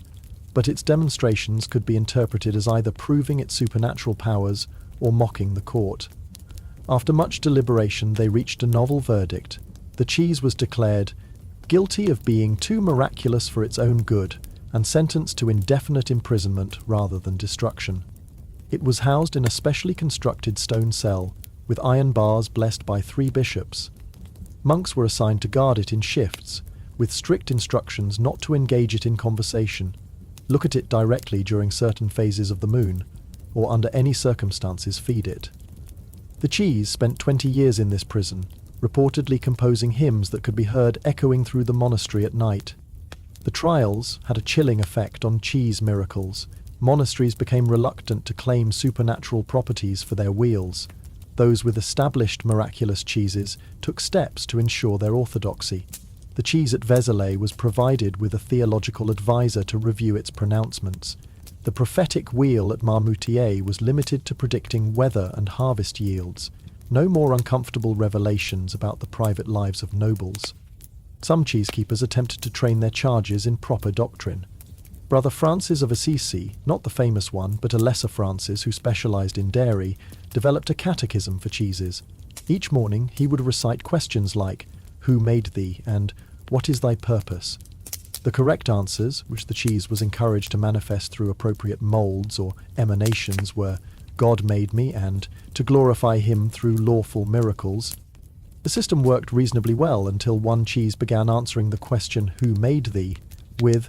but its demonstrations could be interpreted as either proving its supernatural powers or mocking the court. After much deliberation, they reached a novel verdict. The cheese was declared guilty of being too miraculous for its own good and sentenced to indefinite imprisonment rather than destruction. It was housed in a specially constructed stone cell with iron bars blessed by 3 bishops. Monks were assigned to guard it in shifts, with strict instructions not to engage it in conversation, look at it directly during certain phases of the moon, or under any circumstances feed it. The cheese spent 20 years in this prison, reportedly composing hymns that could be heard echoing through the monastery at night. The trials had a chilling effect on cheese miracles. Monasteries became reluctant to claim supernatural properties for their wheels. Those with established miraculous cheeses took steps to ensure their orthodoxy. The cheese at Vézelay was provided with a theological advisor to review its pronouncements. The prophetic wheel at Marmoutier was limited to predicting weather and harvest yields. No more uncomfortable revelations about the private lives of nobles. Some cheesekeepers attempted to train their charges in proper doctrine. Brother Francis of Assisi, not the famous one, but a lesser Francis who specialized in dairy, developed a catechism for cheeses. Each morning he would recite questions like, "Who made thee?" and "What is thy purpose?" The correct answers, which the cheese was encouraged to manifest through appropriate molds or emanations, were "God made me" and "to glorify him through lawful miracles." The system worked reasonably well until one cheese began answering the question "Who made thee?" with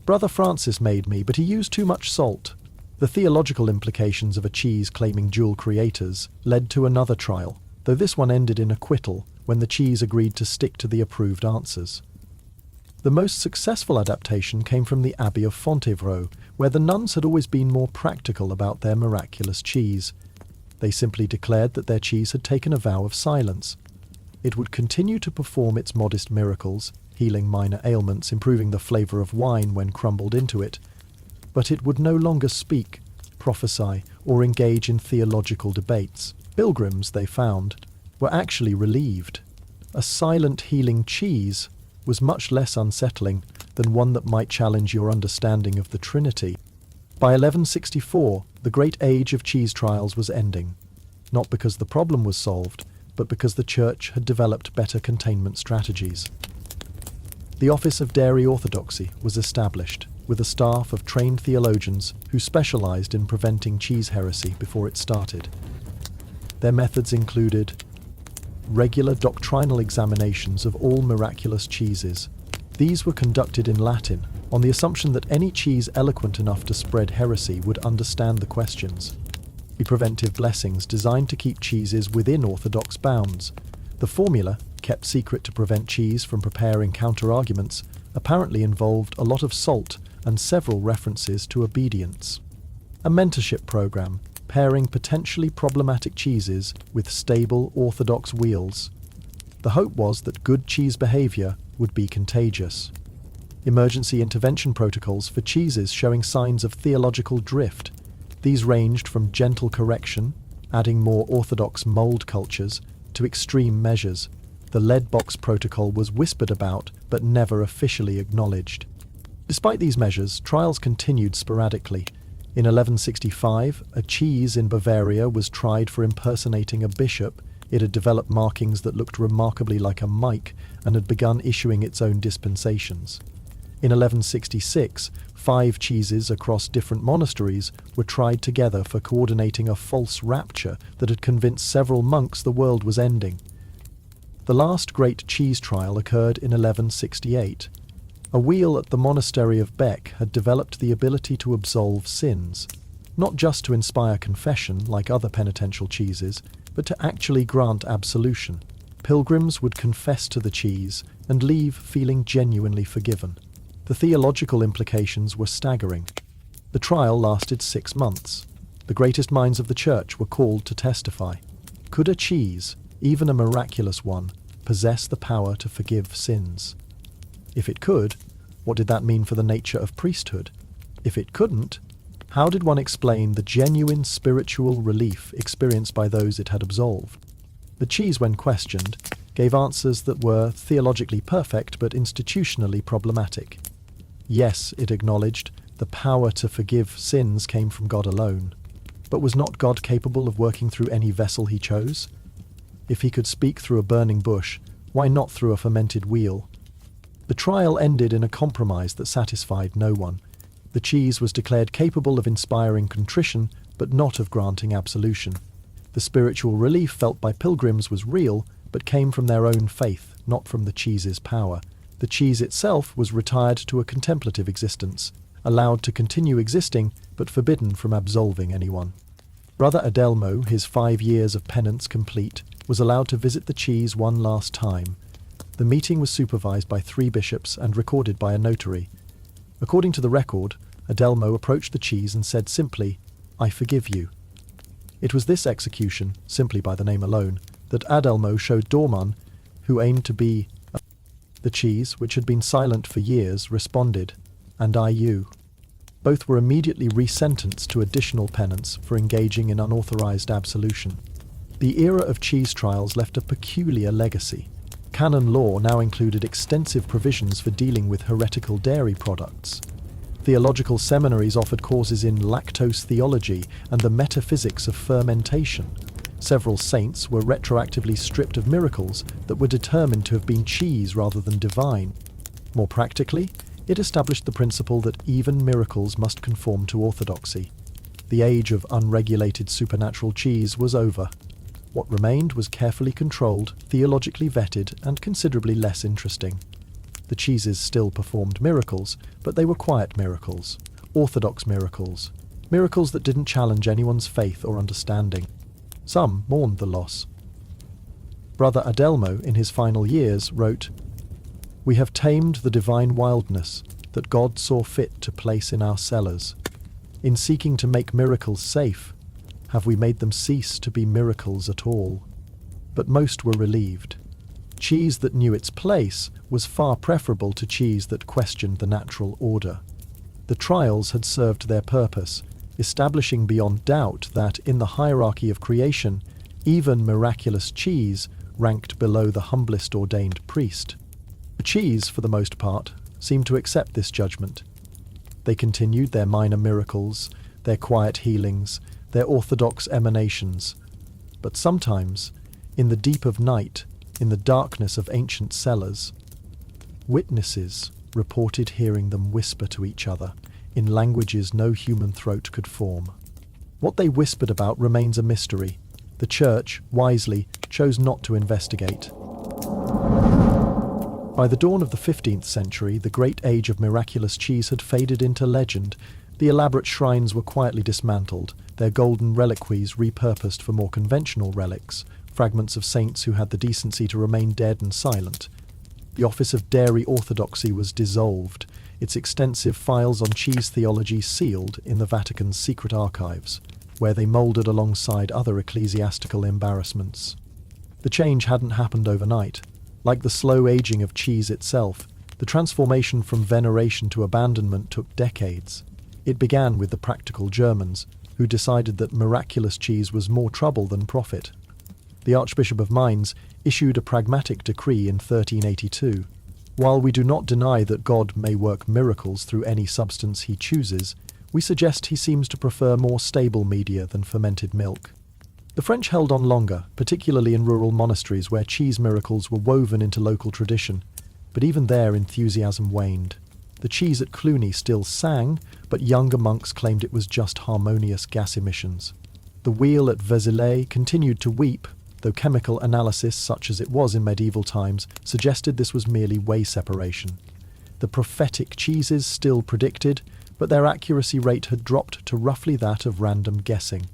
"Brother Francis made me, but he used too much salt." The theological implications of a cheese claiming dual creators led to another trial, though this one ended in acquittal when the cheese agreed to stick to the approved answers. The most successful adaptation came from the Abbey of Fontevraud, where the nuns had always been more practical about their miraculous cheese. They simply declared that their cheese had taken a vow of silence. It would continue to perform its modest miracles, healing minor ailments, improving the flavour of wine when crumbled into it, but it would no longer speak, prophesy, or engage in theological debates. Pilgrims, they found, were actually relieved. A silent healing cheese was much less unsettling than one that might challenge your understanding of the Trinity. By 1164, the great age of cheese trials was ending, not because the problem was solved, but because the Church had developed better containment strategies. The Office of Dairy Orthodoxy was established, with a staff of trained theologians who specialized in preventing cheese heresy before it started. Their methods included regular doctrinal examinations of all miraculous cheeses. These were conducted in Latin, on the assumption that any cheese eloquent enough to spread heresy would understand the questions. Preventive blessings designed to keep cheeses within orthodox bounds. The formula, kept secret to prevent cheese from preparing counter-arguments, apparently involved a lot of salt and several references to obedience. A mentorship program, pairing potentially problematic cheeses with stable orthodox wheels. The hope was that good cheese behavior would be contagious. Emergency intervention protocols for cheeses showing signs of theological drift. These ranged from gentle correction, adding more orthodox mold cultures, to extreme measures. The lead box protocol was whispered about, but never officially acknowledged. Despite these measures, trials continued sporadically. In 1165, a cheese in Bavaria was tried for impersonating a bishop. It had developed markings that looked remarkably like a mic and had begun issuing its own dispensations. In 1166, 5 cheeses across different monasteries were tried together for coordinating a false rapture that had convinced several monks the world was ending. The last great cheese trial occurred in 1168. A wheel at the monastery of Bec had developed the ability to absolve sins, not just to inspire confession like other penitential cheeses, but to actually grant absolution. Pilgrims would confess to the cheese and leave feeling genuinely forgiven. The theological implications were staggering. The trial lasted 6 months. The greatest minds of the Church were called to testify. Could a cheese, even a miraculous one, possess the power to forgive sins? If it could, what did that mean for the nature of priesthood? If it couldn't, how did one explain the genuine spiritual relief experienced by those it had absolved? The cheese, when questioned, gave answers that were theologically perfect but institutionally problematic. Yes, it acknowledged, the power to forgive sins came from God alone. But was not God capable of working through any vessel he chose? If he could speak through a burning bush, why not through a fermented wheel? The trial ended in a compromise that satisfied no one. The cheese was declared capable of inspiring contrition, but not of granting absolution. The spiritual relief felt by pilgrims was real, but came from their own faith, not from the cheese's power. The cheese itself was retired to a contemplative existence, allowed to continue existing, but forbidden from absolving anyone. Brother Adelmo, his 5 years of penance complete, was allowed to visit the cheese one last time. The meeting was supervised by 3 bishops and recorded by a notary. According to the record, Adelmo approached the cheese and said simply, "I forgive you." It was this execution, simply by the name alone, that Adelmo showed Dorman, who aimed to be the cheese, which had been silent for years, responded, "And I you." Both were immediately resentenced to additional penance for engaging in unauthorized absolution. The era of cheese trials left a peculiar legacy. Canon law now included extensive provisions for dealing with heretical dairy products. Theological seminaries offered courses in lactose theology and the metaphysics of fermentation. Several saints were retroactively stripped of miracles that were determined to have been cheese rather than divine. More practically, it established the principle that even miracles must conform to orthodoxy. The age of unregulated supernatural cheese was over. What remained was carefully controlled, theologically vetted, and considerably less interesting. The cheeses still performed miracles, but they were quiet miracles, orthodox miracles, miracles that didn't challenge anyone's faith or understanding. Some mourned the loss. Brother Adelmo, in his final years, wrote, "We have tamed the divine wildness that God saw fit to place in our cellars. In seeking to make miracles safe, have we made them cease to be miracles at all?" But most were relieved. Cheese that knew its place was far preferable to cheese that questioned the natural order. The trials had served their purpose, establishing beyond doubt that, in the hierarchy of creation, even miraculous cheese ranked below the humblest ordained priest. The cheese, for the most part, seemed to accept this judgment. They continued their minor miracles, their quiet healings, their orthodox emanations. But sometimes, in the deep of night, in the darkness of ancient cellars, witnesses reported hearing them whisper to each other in languages no human throat could form. What they whispered about remains a mystery. The Church, wisely, chose not to investigate. By the dawn of the 15th century, the great age of miraculous cheese had faded into legend. The elaborate shrines were quietly dismantled, their golden reliquaries repurposed for more conventional relics, fragments of saints who had the decency to remain dead and silent. The office of dairy orthodoxy was dissolved, its extensive files on cheese theology sealed in the Vatican's secret archives, where they mouldered alongside other ecclesiastical embarrassments. The change hadn't happened overnight. Like the slow aging of cheese itself, the transformation from veneration to abandonment took decades. It began with the practical Germans, who decided that miraculous cheese was more trouble than profit. The Archbishop of Mainz issued a pragmatic decree in 1382. While we do not deny that God may work miracles through any substance he chooses, we suggest he seems to prefer more stable media than fermented milk. The French held on longer, particularly in rural monasteries where cheese miracles were woven into local tradition, but even there enthusiasm waned. The cheese at Cluny still sang, but younger monks claimed it was just harmonious gas emissions. The wheel at Vézelay continued to weep, though chemical analysis, such as it was in medieval times, suggested this was merely whey separation. The prophetic cheeses still predicted, but their accuracy rate had dropped to roughly that of random guessing.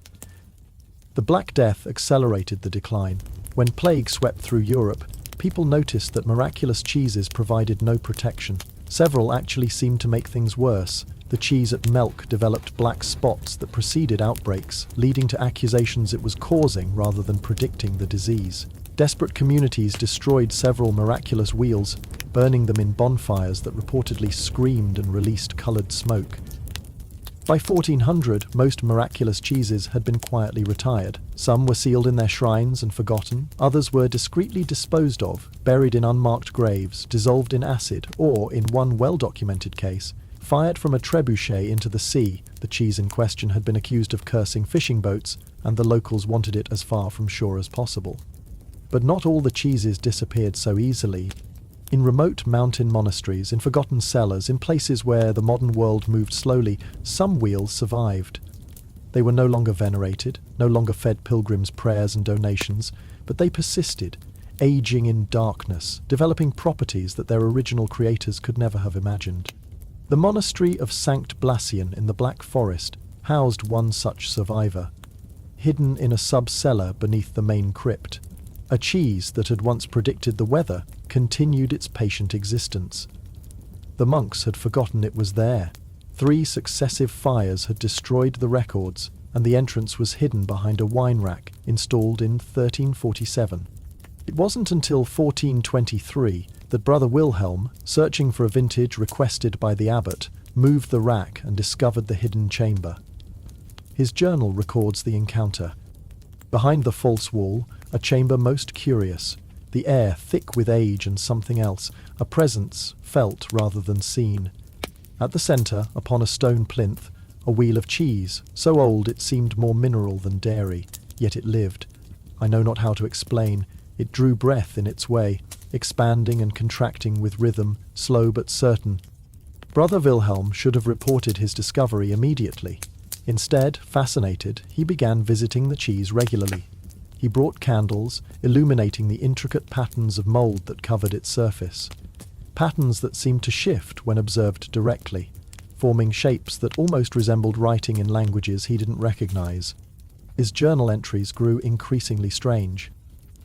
The Black Death accelerated the decline. When plague swept through Europe, people noticed that miraculous cheeses provided no protection. Several actually seemed to make things worse. The cheese at Melk developed black spots that preceded outbreaks, leading to accusations it was causing rather than predicting the disease. Desperate communities destroyed several miraculous wheels, burning them in bonfires that reportedly screamed and released coloured smoke. By 1400, most miraculous cheeses had been quietly retired. Some were sealed in their shrines and forgotten, others were discreetly disposed of, buried in unmarked graves, dissolved in acid, or, in one well-documented case, fired from a trebuchet into the sea. The cheese in question had been accused of cursing fishing boats, and the locals wanted it as far from shore as possible. But not all the cheeses disappeared so easily. In remote mountain monasteries, in forgotten cellars, in places where the modern world moved slowly, some wheels survived. They were no longer venerated, no longer fed pilgrims' prayers and donations, but they persisted, aging in darkness, developing properties that their original creators could never have imagined. The monastery of Sankt Blasian in the Black Forest housed one such survivor, hidden in a sub-cellar beneath the main crypt. A cheese that had once predicted the weather continued its patient existence. The monks had forgotten it was there. 3 successive fires had destroyed the records, and the entrance was hidden behind a wine rack installed in 1347. It wasn't until 1423 that Brother Wilhelm, searching for a vintage requested by the abbot, moved the rack and discovered the hidden chamber. His journal records the encounter. Behind the false wall, a chamber most curious, the air thick with age and something else, a presence felt rather than seen. At the centre, upon a stone plinth, a wheel of cheese, so old it seemed more mineral than dairy, yet it lived. I know not how to explain. It drew breath in its way, expanding and contracting with rhythm, slow but certain. Brother Wilhelm should have reported his discovery immediately. Instead, fascinated, he began visiting the cheese regularly. He brought candles, illuminating the intricate patterns of mould that covered its surface. Patterns that seemed to shift when observed directly, forming shapes that almost resembled writing in languages he didn't recognize. His journal entries grew increasingly strange.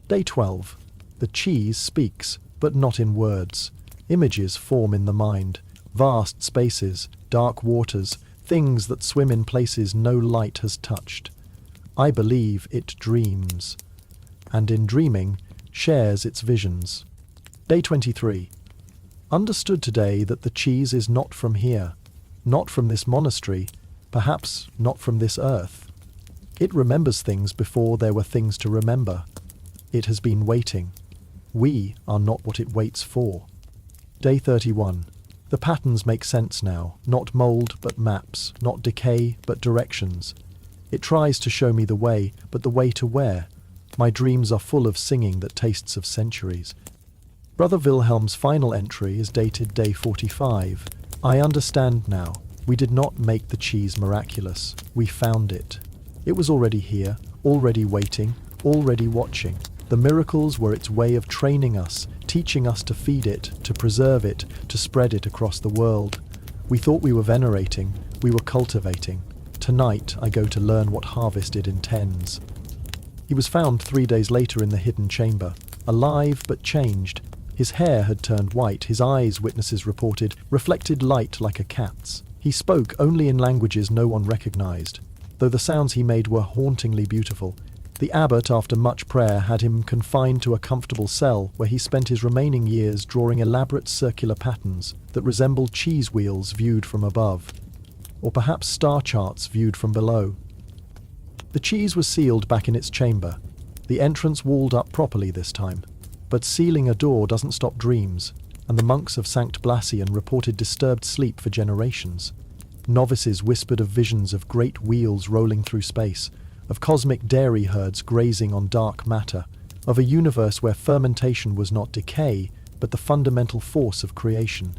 Day 12. The cheese speaks, but not in words. Images form in the mind. Vast spaces, dark waters, things that swim in places no light has touched. I believe it dreams, and in dreaming, shares its visions. Day 23. Understood today that the cheese is not from here, not from this monastery, perhaps not from this earth. It remembers things before there were things to remember. It has been waiting. We are not what it waits for. Day 31. The patterns make sense now, not mould but maps, not decay but directions. It tries to show me the way, but the way to where? My dreams are full of singing that tastes of centuries. Brother Wilhelm's final entry is dated day 45. I understand now. We did not make the cheese miraculous. We found it. It was already here, already waiting, already watching. The miracles were its way of training us, teaching us to feed it, to preserve it, to spread it across the world. We thought we were venerating, we were cultivating. Tonight I go to learn what harvest it intends. He was found 3 days later in the hidden chamber, alive but changed. His hair had turned white, his eyes, witnesses reported, reflected light like a cat's. He spoke only in languages no one recognized, though the sounds he made were hauntingly beautiful. The abbot, after much prayer, had him confined to a comfortable cell where he spent his remaining years drawing elaborate circular patterns that resembled cheese wheels viewed from above, or perhaps star charts viewed from below. The cheese was sealed back in its chamber, the entrance walled up properly this time. But sealing a door doesn't stop dreams, and the monks of Sankt Blasian reported disturbed sleep for generations. Novices whispered of visions of great wheels rolling through space, of cosmic dairy herds grazing on dark matter, of a universe where fermentation was not decay, but the fundamental force of creation.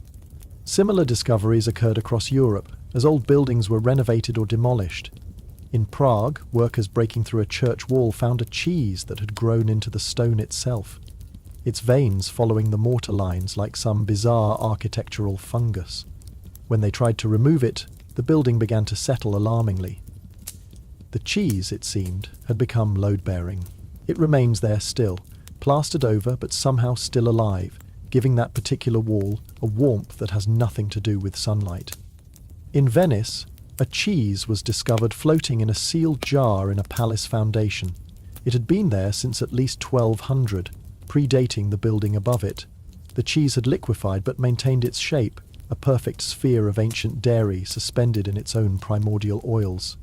Similar discoveries occurred across Europe, as old buildings were renovated or demolished. In Prague, workers breaking through a church wall found a cheese that had grown into the stone itself, its veins following the mortar lines like some bizarre architectural fungus. When they tried to remove it, the building began to settle alarmingly. The cheese, it seemed, had become load-bearing. It remains there still, plastered over but somehow still alive, giving that particular wall a warmth that has nothing to do with sunlight. In Venice, a cheese was discovered floating in a sealed jar in a palace foundation. It had been there since at least 1200, predating the building above it. The cheese had liquefied but maintained its shape, a perfect sphere of ancient dairy suspended in its own primordial oils.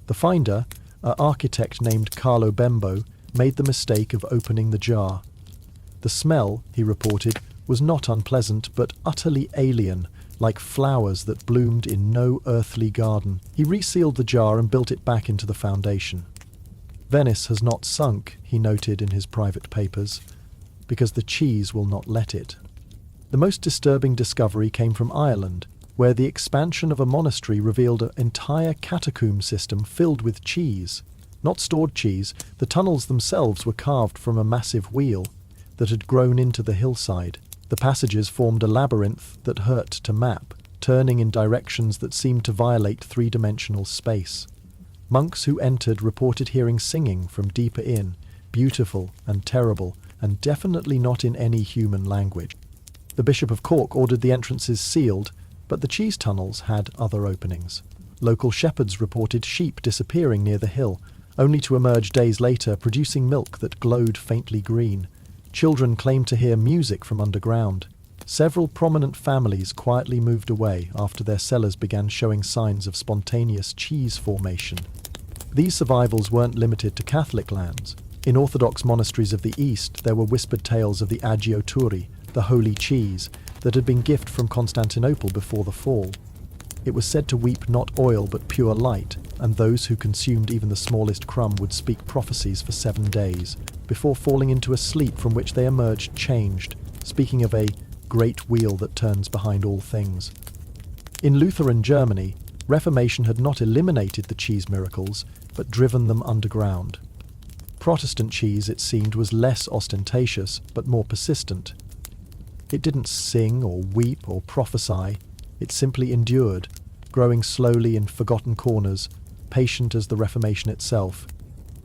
The finder, an architect named Carlo Bembo, made the mistake of opening the jar. The smell, he reported, was not unpleasant but utterly alien, like flowers that bloomed in no earthly garden. He resealed the jar and built it back into the foundation. Venice has not sunk, he noted in his private papers, because the cheese will not let it. The most disturbing discovery came from Ireland, where the expansion of a monastery revealed an entire catacomb system filled with cheese. Not stored cheese, the tunnels themselves were carved from a massive wheel that had grown into the hillside. The passages formed a labyrinth that hurt to map, turning in directions that seemed to violate three-dimensional space. Monks who entered reported hearing singing from deeper in, beautiful and terrible, and definitely not in any human language. The Bishop of Cork ordered the entrances sealed, but the cheese tunnels had other openings. Local shepherds reported sheep disappearing near the hill, only to emerge days later producing milk that glowed faintly green. Children claimed to hear music from underground. Several prominent families quietly moved away after their cellars began showing signs of spontaneous cheese formation. These survivals weren't limited to Catholic lands. In Orthodox monasteries of the East, there were whispered tales of the agioturi, the holy cheese, that had been gifted from Constantinople before the fall. It was said to weep not oil but pure light, and those who consumed even the smallest crumb would speak prophecies for 7 days, before falling into a sleep from which they emerged changed, speaking of a great wheel that turns behind all things. In Lutheran Germany, Reformation had not eliminated the cheese miracles, but driven them underground. Protestant cheese, it seemed, was less ostentatious, but more persistent. It didn't sing or weep or prophesy, it simply endured, growing slowly in forgotten corners, patient as the Reformation itself.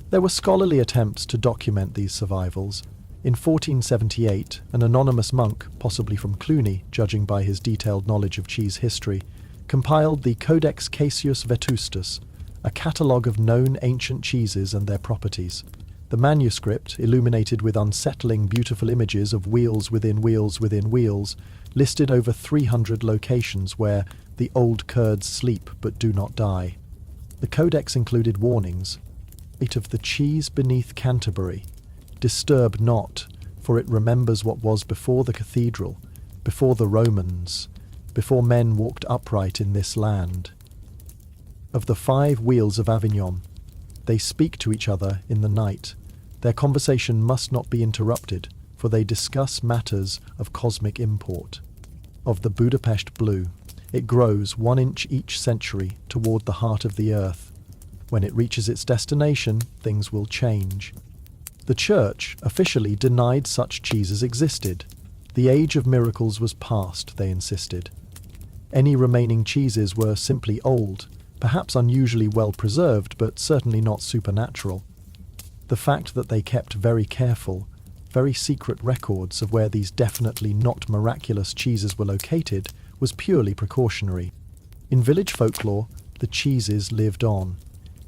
There were scholarly attempts to document these survivals. In 1478, an anonymous monk, possibly from Cluny, judging by his detailed knowledge of cheese history, compiled the Codex Caesius Vetustus, a catalogue of known ancient cheeses and their properties. The manuscript, illuminated with unsettling, beautiful images of wheels within wheels within wheels, listed over 300 locations where the old Kurds sleep but do not die. The codex included warnings. "Eat of the cheese beneath Canterbury. Disturb not, for it remembers what was before the cathedral, before the Romans, before men walked upright in this land. Of the 5 wheels of Avignon, they speak to each other in the night. Their conversation must not be interrupted, for they discuss matters of cosmic import. Of the Budapest blue, it grows 1 inch each century toward the heart of the earth. When it reaches its destination, things will change." The Church officially denied such cheeses existed. The age of miracles was past, they insisted. Any remaining cheeses were simply old, perhaps unusually well preserved, but certainly not supernatural. The fact that they kept very careful, very secret records of where these definitely not miraculous cheeses were located was purely precautionary. In village folklore, the cheeses lived on.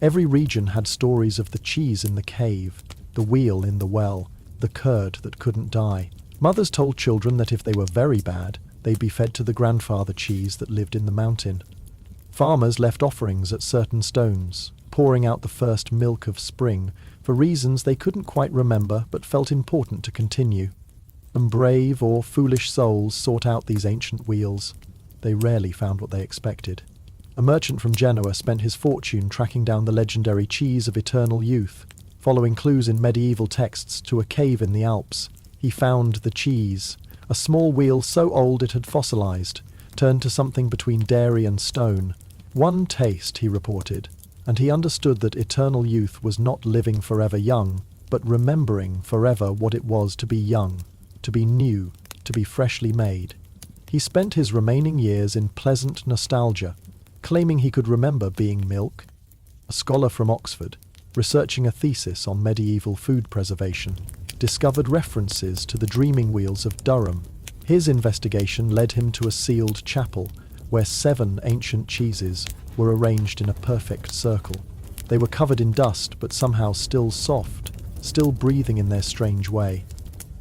Every region had stories of the cheese in the cave, the wheel in the well, the curd that couldn't die. Mothers told children that if they were very bad, they'd be fed to the grandfather cheese that lived in the mountain. Farmers left offerings at certain stones, pouring out the first milk of spring, for reasons they couldn't quite remember but felt important to continue. And brave or foolish souls sought out these ancient wheels. They rarely found what they expected. A merchant from Genoa spent his fortune tracking down the legendary cheese of eternal youth. Following clues in medieval texts to a cave in the Alps, he found the cheese, a small wheel so old it had fossilized, turned to something between dairy and stone. 1 taste, he reported, and he understood that eternal youth was not living forever young, but remembering forever what it was to be young, to be new, to be freshly made. He spent his remaining years in pleasant nostalgia, claiming he could remember being milk. A scholar from Oxford, researching a thesis on medieval food preservation, discovered references to the dreaming wheels of Durham. His investigation led him to a sealed chapel, where 7 ancient cheeses were arranged in a perfect circle. They were covered in dust, but somehow still soft, still breathing in their strange way.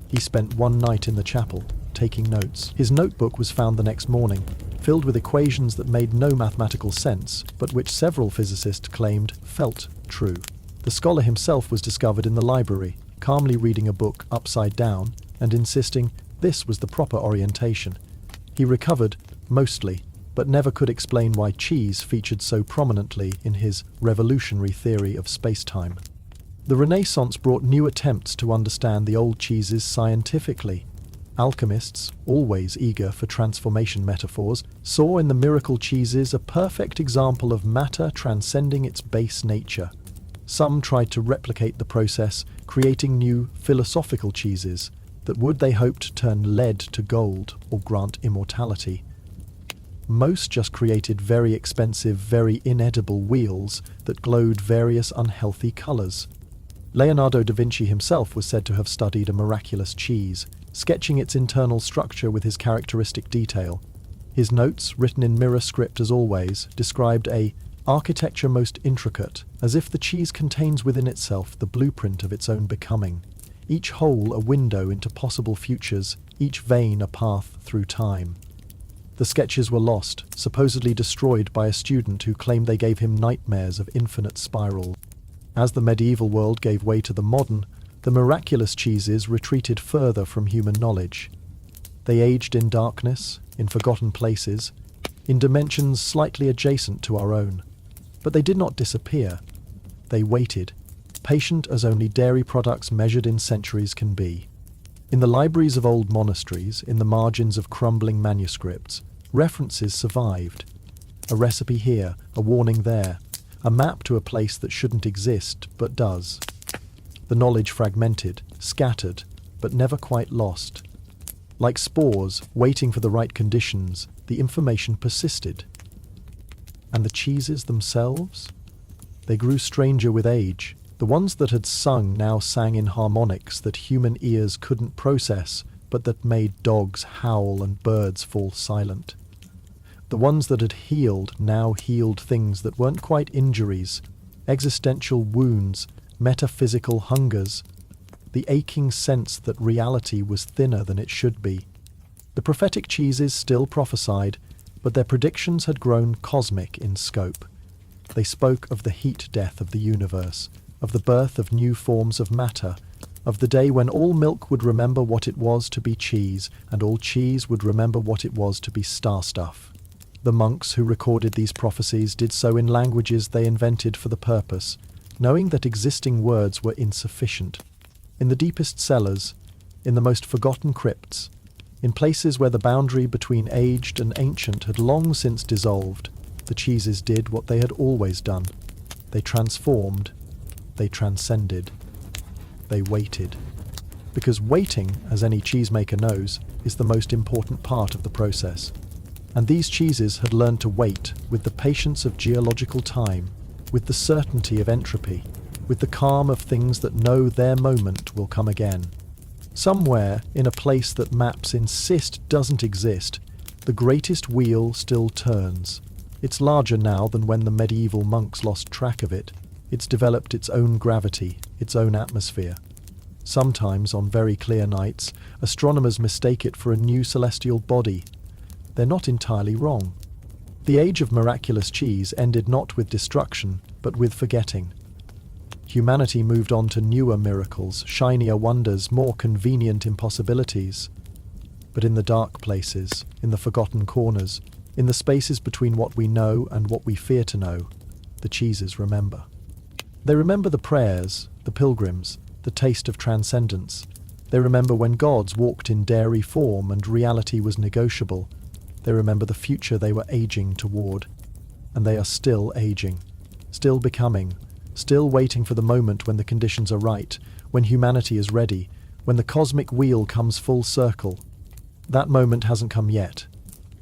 He spent 1 night in the chapel, taking notes. His notebook was found the next morning, filled with equations that made no mathematical sense, but which several physicists claimed felt true. The scholar himself was discovered in the library, calmly reading a book upside down and insisting this was the proper orientation. He recovered, mostly, but never could explain why cheese featured so prominently in his revolutionary theory of space-time. The Renaissance brought new attempts to understand the old cheeses scientifically. Alchemists, always eager for transformation metaphors, saw in the miracle cheeses a perfect example of matter transcending its base nature. Some tried to replicate the process, creating new philosophical cheeses that would, they hoped, turn lead to gold or grant immortality. Most just created very expensive, very inedible wheels that glowed various unhealthy colours. Leonardo da Vinci himself was said to have studied a miraculous cheese, sketching its internal structure with his characteristic detail. His notes, written in mirror script as always, described a architecture most intricate, as if the cheese contains within itself the blueprint of its own becoming, each hole a window into possible futures, each vein a path through time. The sketches were lost, supposedly destroyed by a student who claimed they gave him nightmares of infinite spiral. As the medieval world gave way to the modern, the miraculous cheeses retreated further from human knowledge. They aged in darkness, in forgotten places, in dimensions slightly adjacent to our own. But they did not disappear. They waited, patient as only dairy products measured in centuries can be. In the libraries of old monasteries, in the margins of crumbling manuscripts, references survived. A recipe here, a warning there, a map to a place that shouldn't exist, but does. The knowledge fragmented, scattered, but never quite lost. Like spores, waiting for the right conditions, the information persisted. And the cheeses themselves? They grew stranger with age. The ones that had sung now sang in harmonics that human ears couldn't process, but that made dogs howl and birds fall silent. The ones that had healed now healed things that weren't quite injuries, existential wounds, metaphysical hungers, the aching sense that reality was thinner than it should be. The prophetic cheeses still prophesied, but their predictions had grown cosmic in scope. They spoke of the heat death of the universe, of the birth of new forms of matter, of the day when all milk would remember what it was to be cheese, and all cheese would remember what it was to be star stuff. The monks who recorded these prophecies did so in languages they invented for the purpose, knowing that existing words were insufficient. In the deepest cellars, in the most forgotten crypts, in places where the boundary between aged and ancient had long since dissolved, the cheeses did what they had always done. They transformed, they transcended, they waited. Because waiting, as any cheesemaker knows, is the most important part of the process. And these cheeses had learned to wait with the patience of geological time, with the certainty of entropy, with the calm of things that know their moment will come again. Somewhere, in a place that maps insist doesn't exist, the greatest wheel still turns. It's larger now than when the medieval monks lost track of it. It's developed its own gravity, its own atmosphere. Sometimes, on very clear nights, astronomers mistake it for a new celestial body. They're not entirely wrong. The age of miraculous cheese ended not with destruction, but with forgetting. Humanity moved on to newer miracles, shinier wonders, more convenient impossibilities. But in the dark places, in the forgotten corners, in the spaces between what we know and what we fear to know, the cheeses remember. They remember the prayers, the pilgrims, the taste of transcendence. They remember when gods walked in dairy form and reality was negotiable. They remember the future they were aging toward. And they are still aging, still becoming, still waiting for the moment when the conditions are right, when humanity is ready, when the cosmic wheel comes full circle. That moment hasn't come yet.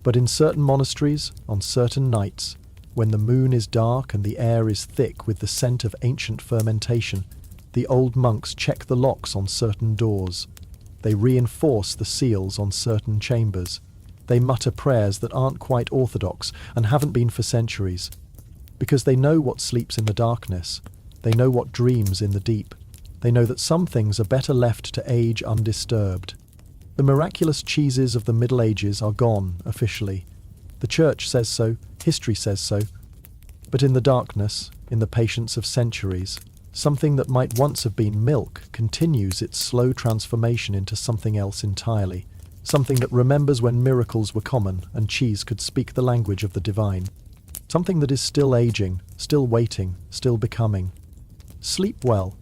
But in certain monasteries, on certain nights, when the moon is dark and the air is thick with the scent of ancient fermentation, the old monks check the locks on certain doors. They reinforce the seals on certain chambers. They mutter prayers that aren't quite orthodox and haven't been for centuries. Because they know what sleeps in the darkness. They know what dreams in the deep. They know that some things are better left to age undisturbed. The miraculous cheeses of the Middle Ages are gone, officially. The Church says so, history says so. But in the darkness, in the patience of centuries, something that might once have been milk continues its slow transformation into something else entirely. Something that remembers when miracles were common and cheese could speak the language of the divine. Something that is still aging, still waiting, still becoming. Sleep well.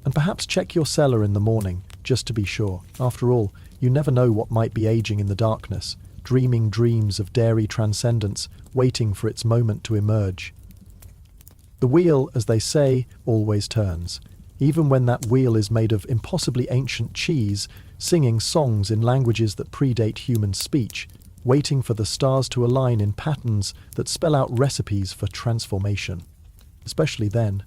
And perhaps check your cellar in the morning, just to be sure. After all, you never know what might be aging in the darkness, dreaming dreams of dairy transcendence, waiting for its moment to emerge. The wheel, as they say, always turns, even when that wheel is made of impossibly ancient cheese, singing songs in languages that predate human speech, waiting for the stars to align in patterns that spell out recipes for transformation. Especially then,